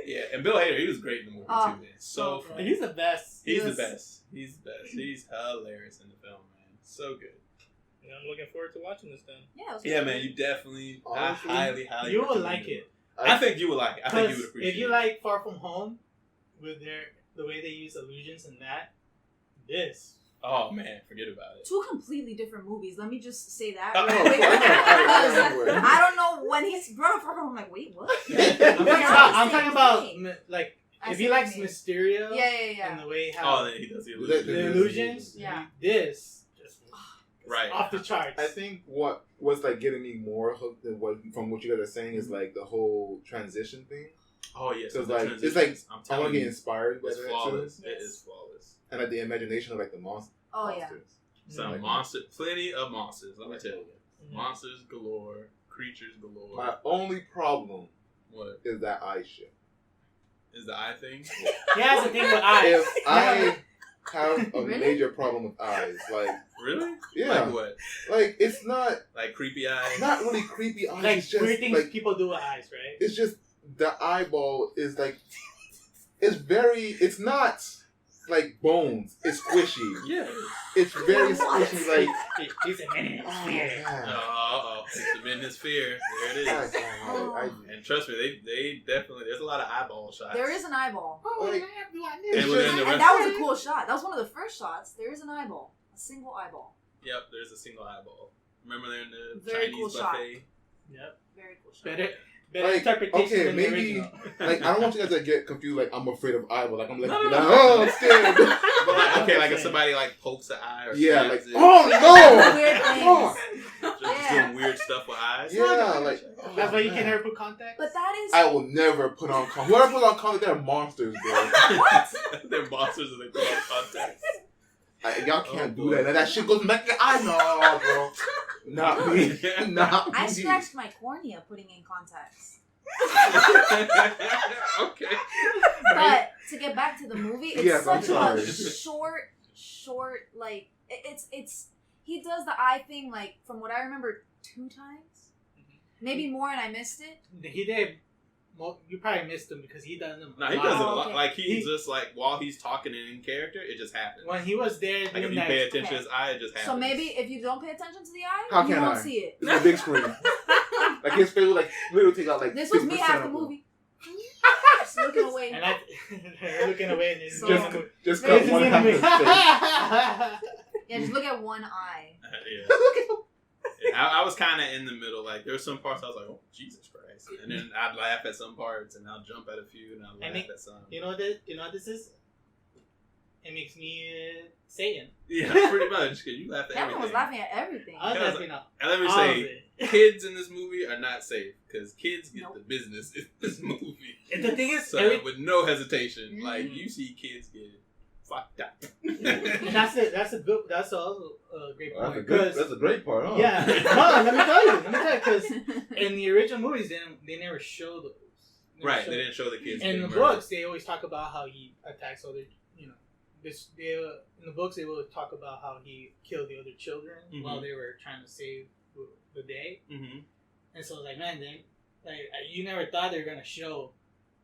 Yeah, and Bill Hader, he was great in the movie too, man. So funny. He's the best. He's the best. He's the best. He's hilarious in the film, man. So good. Yeah, I'm looking forward to watching this then. Yeah, man, you definitely. I highly. You will like it. I think you would like it. I think you would appreciate it. If you like Far From Home, with the way they use illusions and that, this. Oh man, forget about it. 2 completely different movies. Let me just say that. I don't know when he's brought up. I'm like, wait, what? I'm talking about like if he likes Mysterio. Yeah. And the way how then he does the illusions. The illusions. Yeah. This just right off the charts. I think what was like getting me more hooked than from what you guys are saying is like the whole transition thing. Oh yes, so it's like I want to get inspired by that flawless. Too. It is flawless, and like the imagination of like the monsters. Oh yeah, some monsters, plenty of monsters. Let me tell you, monsters galore, creatures galore. My only problem, is that eye shit. Is the eye thing? He has a thing with eyes. If I have a major problem with eyes, like really, yeah, like what? Like it's not like creepy eyes. Not really creepy eyes. Like it's just weird things like, people do with eyes, right? It's just the eyeball is like it's not like bones. It's squishy. Yeah. It's very squishy. Like he's a man in his fear. He's a man in his fear. There it is. And trust me, they definitely. There's a lot of eyeball shots. There is an eyeball. Like, and that was a cool shot. That was one of the first shots. There is an eyeball. A single eyeball. Yep, there's a single eyeball. Remember they're in the very Chinese cool buffet? Shot. Yep. Very cool shot. Better like, interpretation okay, than the maybe, original. like, I don't want you guys to get confused, like, I'm afraid of eyeballs. Like, I'm like, No. oh, I'm scared. But like, okay, like if somebody like pokes an eye or yeah, like, stabs it, oh, Weird no! things. just doing weird stuff with eyes. Yeah, like, That's why you can never put contacts. But that is. I will never put on contacts. Whoever puts on contacts, they're monsters, bro. They're monsters and they put on contacts. Y'all can't do that. That shit goes back to your eye. No, bro. Not me. Not me. I scratched my cornea putting in contacts. Okay. But to get back to the movie, it's Yes, I'm such a sorry. short, like it's he does the eye thing like from what I remember 2 times, maybe more, and I missed it. He did. Well, you probably missed him because he does them. No, he does it a lot. Okay. Like he's just like while he's talking and in character, it just happens. When he was there, Like if you pay attention to his eye, it just happens. So maybe if you don't pay attention to the eye, How you can won't I? see it. It's a big screen. Like his face, like literally take out like. This was me 50% half the of movie. Just looking away. And looking away, and it's So- Just Very cut one half of his face. Yeah, just look at one eye. Yeah, I was kind of in the middle. Like there were some parts I was like, "Oh Jesus Christ!" And then I'd laugh at some parts, and I'll jump at a few, and I'll laugh at some. You know what this is? It makes me Satan. Yeah, pretty much. Cause you laugh at Kevin everything. was laughing at everything. I was Yeah, laughing at And let me all say, of it. kids in this movie are not safe because kids get Nope. the business in this movie. And the thing is, So with no hesitation, Mhm. like you see kids get fucked up. and that's it. That's also a great point. That's a great part, huh? Yeah. No, let me tell you, because in the original movies, they never show those. Right, they didn't show the kids. In getting the murdered. books, they always talk about how he attacks other, in the books, they will talk about how he killed the other children while they were trying to save the day. Mm-hmm. And so, like, man, you never thought they were going to show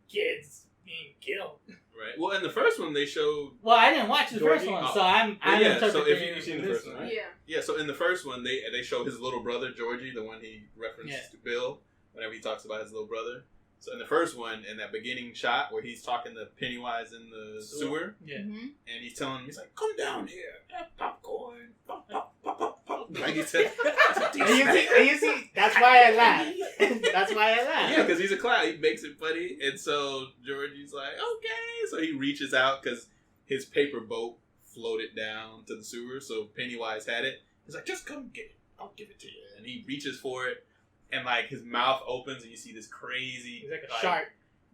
kids being killed. Right. Well, in the first one, they showed. Well, I didn't watch the first Georgie? one, Oh. so I'm Yeah, so interpreting if you've seen the this first one, right? Yeah. Yeah, so in the first one, they show his little brother, Georgie, the one he references to Bill whenever he talks about his little brother. So in the first one, in that beginning shot where he's talking to Pennywise in the sewer, Yeah. Mm-hmm. and he's telling him, he's like, "Come down here, have popcorn, pop, pop, pop, pop, pop." Like he said, And you see, that's why I laugh. That's why I laugh. yeah, because he's a clown. He makes it funny, and so Georgie's like, "Okay." So he reaches out because his paper boat floated down to the sewer, so Pennywise had it. He's like, "Just come get it. I'll give it to you." And he reaches for it. And like his mouth opens and you see this crazy, He's like a shark.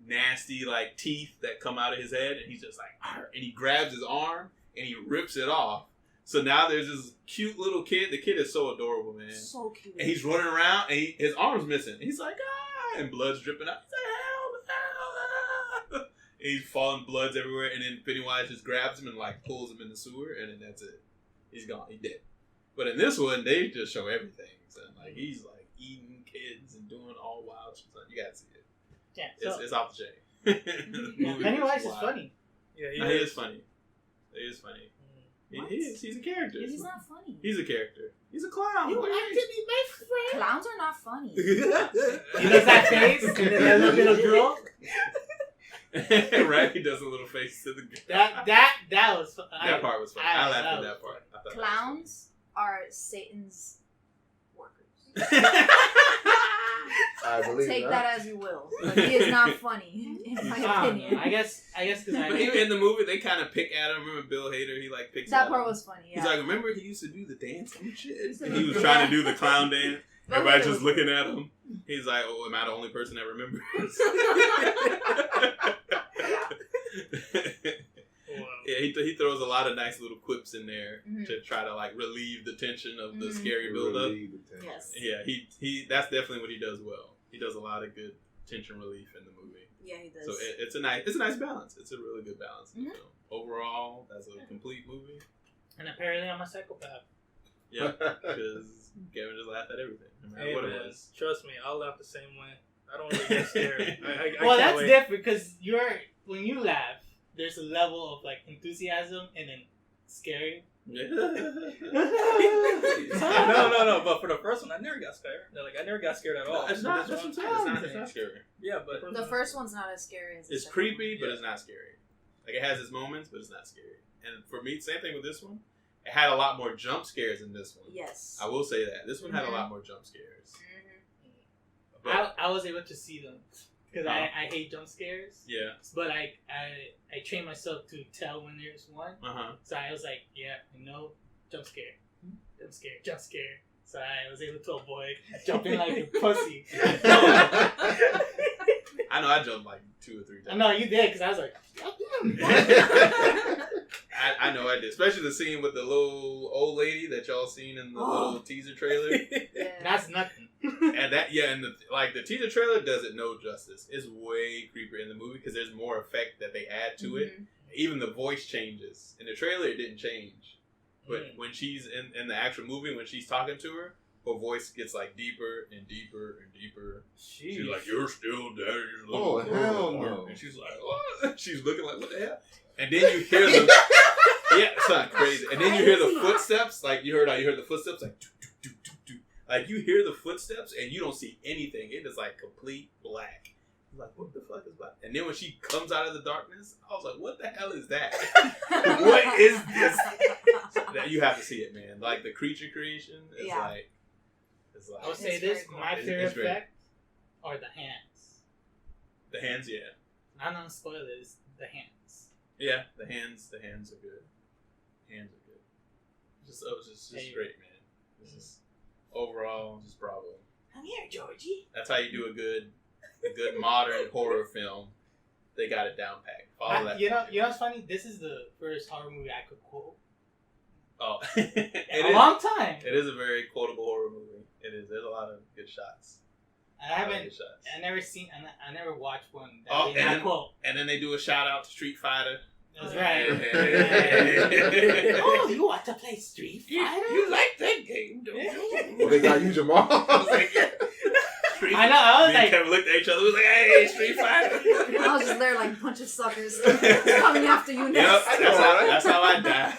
nasty like teeth that come out of his head, and he's just like, "Arr," and he grabs his arm and he rips it off. So now there's this cute little kid. The kid is so adorable, man. So cute. And he's running around and his arm's missing. He's like, "Ah," and blood's dripping out. He's like, "Help, help, ah." And he's falling, blood's everywhere. And then Pennywise just grabs him and like pulls him in the sewer, and then that's it. He's gone. He's dead. But in this one, they just show everything. So like he's like eating kids and doing all wild shit. You gotta see it. Yeah, It's off the chain. yeah, Pennywise is wild. funny. Yeah, He is funny. He is funny. He is. He's a character. He's not funny. He's a character. He's a clown. You What do have to be my friend. Clowns are not funny. He does that face, and then that little bit of drool. Right? He does a little face to the girl. That was That part was funny. I laughed at was that part. I thought Clowns are Satan's workers. I believe Take that as you will. But he is not funny, in my opinion. I guess because But even in the movie, they kind of pick at him. Remember Bill Hader? He like picks That at part him. was funny, yeah. He's like, remember he used to do the dance and shit? Used to And do he was the- trying to do the clown dance. Bill Everybody's Hader just was- looking at him. He's like, "Oh, am I the only person that remembers?" Yeah, he throws a lot of nice little quips in there to try to like relieve the tension of the scary buildup. Yes. Yeah, he that's definitely what he does well. He does a lot of good tension relief in the movie. Yeah, he does. So it's a nice balance. It's a really good balance in the film. Overall, that's a complete movie. And apparently I'm a psychopath. Yeah, because Kevin just laughed at everything, no matter Hey, what man, it was. trust me, I'll laugh the same way. I don't really get scared. I Well, can't that's wait. different because when you laugh, there's a level of like enthusiasm and then scary. No. But for the first one, I never got scared. I never got scared at all. No, it's not scary. Yeah, but the first one's not as scary as the it's creepy, but it's not scary. Like, it has its moments, but it's not scary. And for me, same thing with this one. It had a lot more jump scares in this one. Yes. I will say that. This one had a lot more jump scares. I was able to see them. Because I hate jump scares. Yeah. But I trained myself to tell when there's one. So I was like, jump scare. Jump scare. So I was able to avoid jumping like a pussy. I know I jumped like 2 or 3 times. No, you did, because I was like, I know I did. Especially the scene with the little old lady that y'all seen in the little teaser trailer. Yeah. That's nothing. And the teaser trailer does it no justice. It's way creepier in the movie because there's more effect that they add to it. Even the voice changes. In the trailer, it didn't change. But when she's in the actual movie, when she's talking to her voice gets like deeper and deeper and deeper. She's like, "You're still there." Oh, hell no. And she's like, "What?" She's looking like, "What the hell?" And then you hear the it's not crazy. And then you hear the footsteps, like you heard the footsteps, like do do do do do. Like you hear the footsteps and you don't see anything. It is like complete black. You're like, what the fuck is black? And then when she comes out of the darkness, I was like, what the hell is that? What is this? That you have to see it, man. Like the creature creation is like. I would say this, cool. My favorite effect are the hands. The hands, yeah. Not on spoilers, the hands. Yeah, the hands are good. Hands are good. Just great, man. This is overall just bravo. Come here, Georgie. That's how you do a good modern horror film. They got it down packed. Follow that. You know what's funny? This is the first horror movie I could quote. Oh, in a long time. It is a very quotable horror movie. It is. There's a lot of good shots. I never watched one that quote. And then they do a shout out to Street Fighter. That's right. Oh, you want to play Street Fighter? You like that game, don't you? Well, they got you, Jamal. I was like, yeah. I know. I was like, Kevin looked at each other. We was like, "Hey, Street Fighter." I was just there like a bunch of suckers coming after you next. Yep, that's how I die.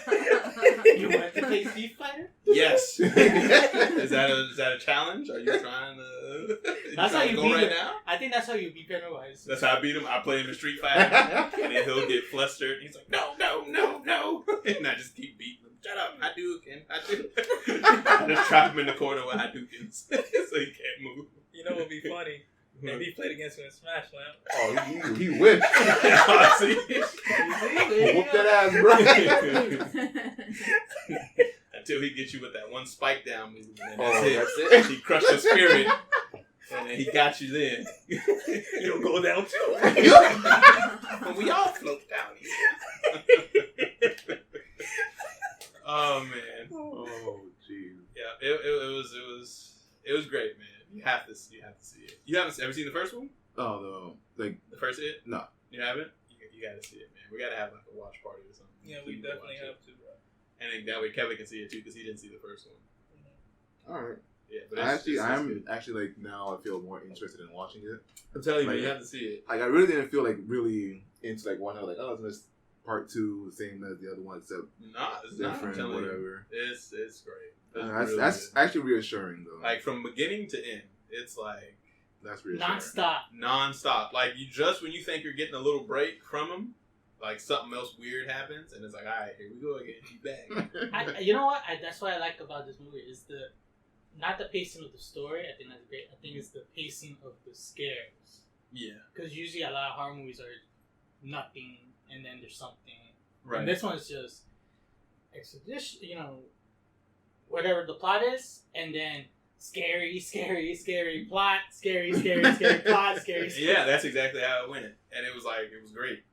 You want to play Street Fighter? Yes. Is that a challenge? Are you trying to? That's how you beat right him. now. I think that's how you beat Pennywise. That's how I beat him. I play him in Street Fighter, and then he'll get flustered. He's like, "No, and I just keep beating him. Shut up, Hadouken. I just trap him in the corner with Hadoukens, so he can't move. You know what would be funny? If he played against him in Smash, man. Oh, he wished. Whoop that ass, bro. Until he gets you with that one spike down move, and that's it. He crushed your spirit, and then he got you then. You'll go down too. And we all float down here. Oh man. Oh jeez. Yeah, it was great, man. You have to see it. You haven't ever seen the first one? Oh no, like the first It? No, you haven't. You gotta see it, man. We gotta have like a watch party or something. Yeah, we definitely have to, bro. And then that way Kevin can see it too because he didn't see the first one. All right. Yeah, but I'm actually like now I feel more interested in watching it. I'm telling you, like, man, you have to see it. Like I really didn't feel like really into like one. Like it's just part 2, the same as the other one, except it's different, not, whatever. It's great. That's actually reassuring though. Like from beginning to end, it's like that's reassuring. Non-stop. Like when you think you're getting a little break from them, like something else weird happens, and it's like, all right, here we go again. He's back. You know what? That's what I like about this movie is not the pacing of the story. I think that's great. I think it's the pacing of the scares. Yeah. Because usually a lot of horror movies are nothing, and then there's something. Right. And this one's just exposition. Whatever the plot is, and then scary plot, scary plot, scary. Yeah, that's exactly how it went, and it was great.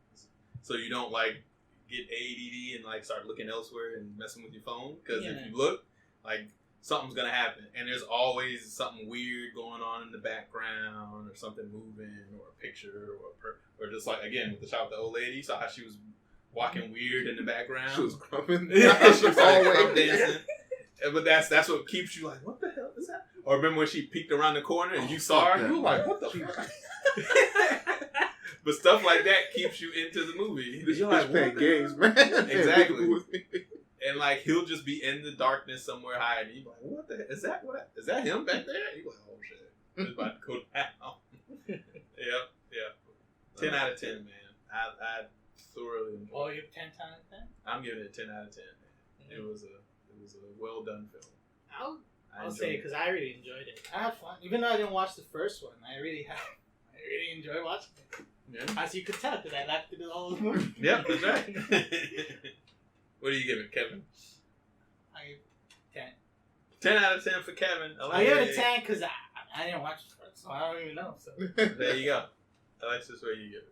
So you don't like get ADD and like start looking elsewhere and messing with your phone because if you look, like something's gonna happen, and there's always something weird going on in the background or something moving or a picture or just like again with the shot with the old lady. You saw how she was walking weird in the background. She was crumping. She was like crump dancing. But that's what keeps you like, what the hell is that? Or remember when she peeked around the corner and you saw her? You were like, what the fuck? But stuff like that keeps you into the movie. You're like, playing games, man. Exactly. And like he'll just be in the darkness somewhere hiding. You're like, what the? Is that him back there? You're like, oh shit, it's about to go down. Yep. 10 out of 10, man. I thoroughly enjoyed it. Oh, you have 10 out of 10? I'm giving it a 10 out of 10, man. It was a well done film. I'll say because I really enjoyed it. I had fun, even though I didn't watch the first one. I really enjoyed watching it. Yeah. As you could tell, because I liked it all the movies. Yep, that's right. What do you give it, Kevin? I give 10. 10 out of 10 for Kevin. I give it a 10 because I didn't watch it first, so I don't even know. So there you go. Alexis, what do you give it?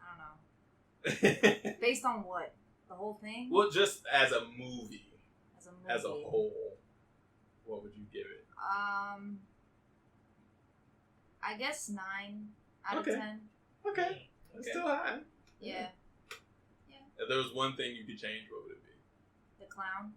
I don't know. Based on what? The whole thing? Well, just as a movie. As a whole. What would you give it? I guess 9 out of 10. Okay. That's still high. Yeah. If there was one thing you could change, what would it be? The clown.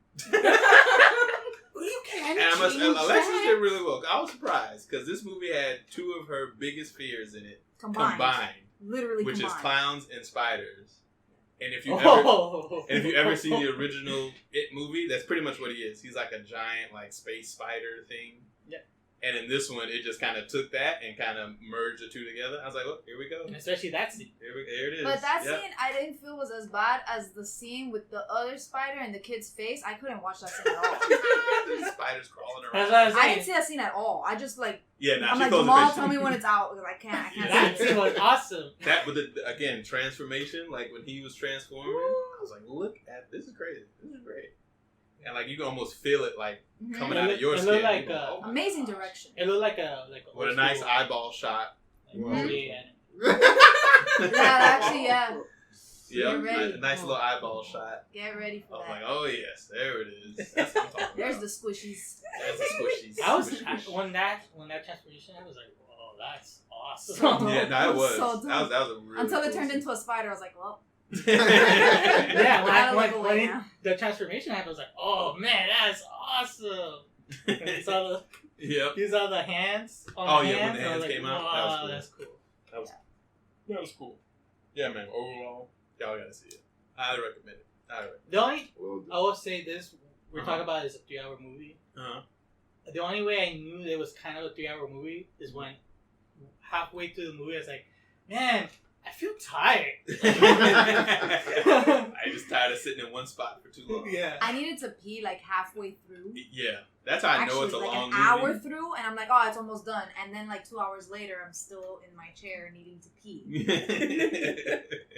You can't and Alexis did really well. I was surprised because this movie had 2 of her biggest fears in it combined. Literally which combined. is clowns and spiders. And if you ever see the original It movie, that's pretty much what he is. He's like a giant like space spider thing. Yeah. And in this one, it just kind of took that and kind of merged the 2 together. I was like, look, here we go. And especially that scene. Here it is. But that scene, I didn't feel was as bad as the scene with the other spider and the kid's face. I couldn't watch that scene at all. There's spiders crawling around. That's what I was saying. I didn't see that scene at all. I just like... I'm like, Jamal, tell me when it's out. Because I can't That scene was awesome. That, but again, transformation, like when he was transforming, I was like, look at this is crazy. This is great. And like you can almost feel it like coming out of your skin. It looked like amazing direction. It looked like a with a nice eyeball shot. Yeah, actually, yeah. Yeah, a nice little eyeball shot. Get ready for that. I was like, oh yes, there it is. That's what I'm talking There's about. the squishies. There's the squishies. When that transformation, I was like, whoa, that's awesome. Yeah, no, it was. So that was a really until cool it turned scene. into a spider, I was like, well. Yeah, when the transformation happened, I was like, oh man, that's awesome. You saw the hands on the hands? When the hands came out, that was cool. That's cool. That was cool. Yeah, man, overall, y'all gotta see it. I highly recommend it. The only, I will say this, we're talking about is a 3-hour movie. The only way I knew it was kind of a 3-hour movie is when halfway through the movie, I was like, man, I feel tired. I just tired of sitting in one spot for too long. Yeah. I needed to pee like halfay through. Yeah. That's how I know it's a like long an hour through, and I'm like, oh, it's almost done. And then like 2 hours later, I'm still in my chair needing to pee.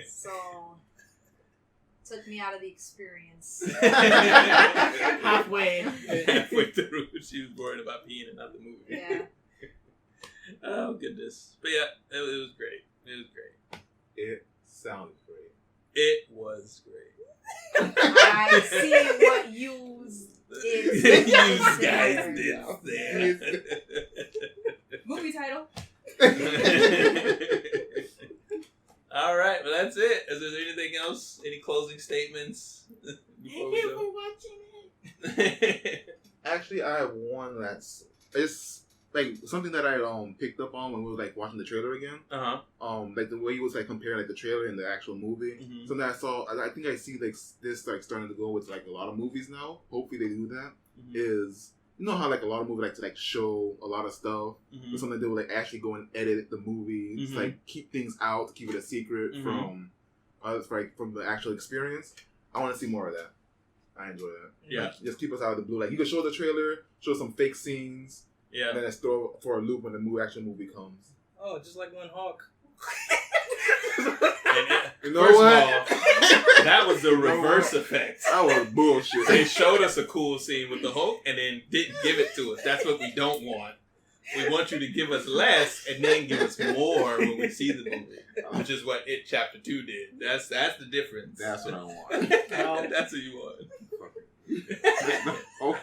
So, took me out of the experience. Halfway through, she was worried about peeing and not the movie. Yeah. Oh, goodness. But yeah, it was great. It was great. It sounded great. It was great. I see what yous is. You guys did there. Movie title. All right, well that's it. Is there anything else? Any closing statements? Thank you for watching it. Actually, I have one it's like something that I picked up on when we were like watching the trailer again. Like the way he was like comparing like the trailer and the actual movie. Mm-hmm. Something I saw. I think I see like this like starting to go with like a lot of movies now. Hopefully they do that. Mm-hmm. Is you know how like a lot of movies like to like show a lot of stuff. Mm-hmm. But something they would like actually go and edit the movie. Mm-hmm. Like keep things out to keep it a secret from the actual experience. I want to see more of that. I enjoy that. Yeah. Like, just keep us out of the blue. Like you can show the trailer, show some fake scenes. Yeah. And then let's throw for a loop when the actual movie comes. Oh, just like when Hawk. You know what? That was the reverse effect. That was bullshit. They showed us a cool scene with the Hulk and then didn't give it to us. That's what we don't want. We want you to give us less and then give us more when we see the movie, which is what It Chapter 2 did. That's the difference. That's what I want. That's what you want. Oh.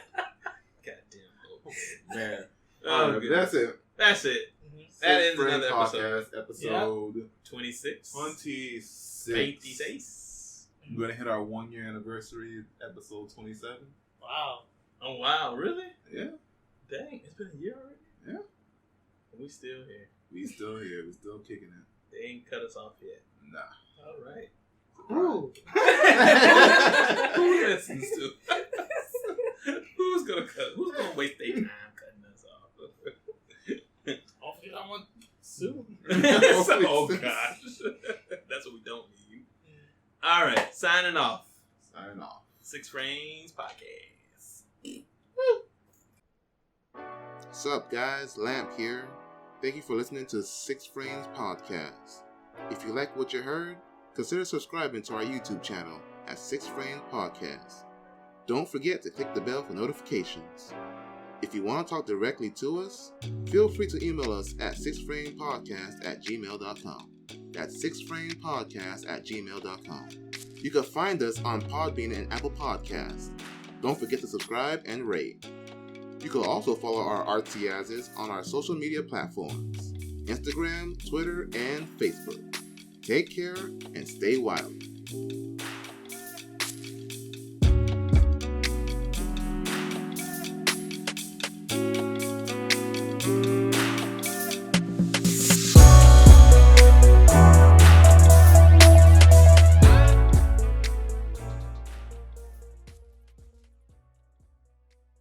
Goddamn Hulk. Man. That's it. That's it. Mm-hmm. That ends another episode 26. 26. We're going to hit our 1 year anniversary, episode 27. Wow. Oh, wow. Really? Yeah. Dang. It's been a year already? Yeah. We still here. We still here. We still kicking it. They ain't cut us off yet. Nah. All right. Ooh. Who listens to? Who's gonna waste their time cutting us off? Hopefully someone soon. Oh gosh. That's what we don't need. All right, signing off. Six Frames Podcast. What's up, guys? Lamp here. Thank you for listening to Six Frames Podcast. If you like what you heard, consider subscribing to our YouTube channel at Six Frames Podcast. Don't forget to click the bell for notifications. If you want to talk directly to us, feel free to email us at sixframepodcast@gmail.com. That's sixframepodcast@gmail.com. You can find us on Podbean and Apple Podcasts. Don't forget to subscribe and rate. You can also follow our RTAs on our social media platforms, Instagram, Twitter, and Facebook. Take care and stay wild.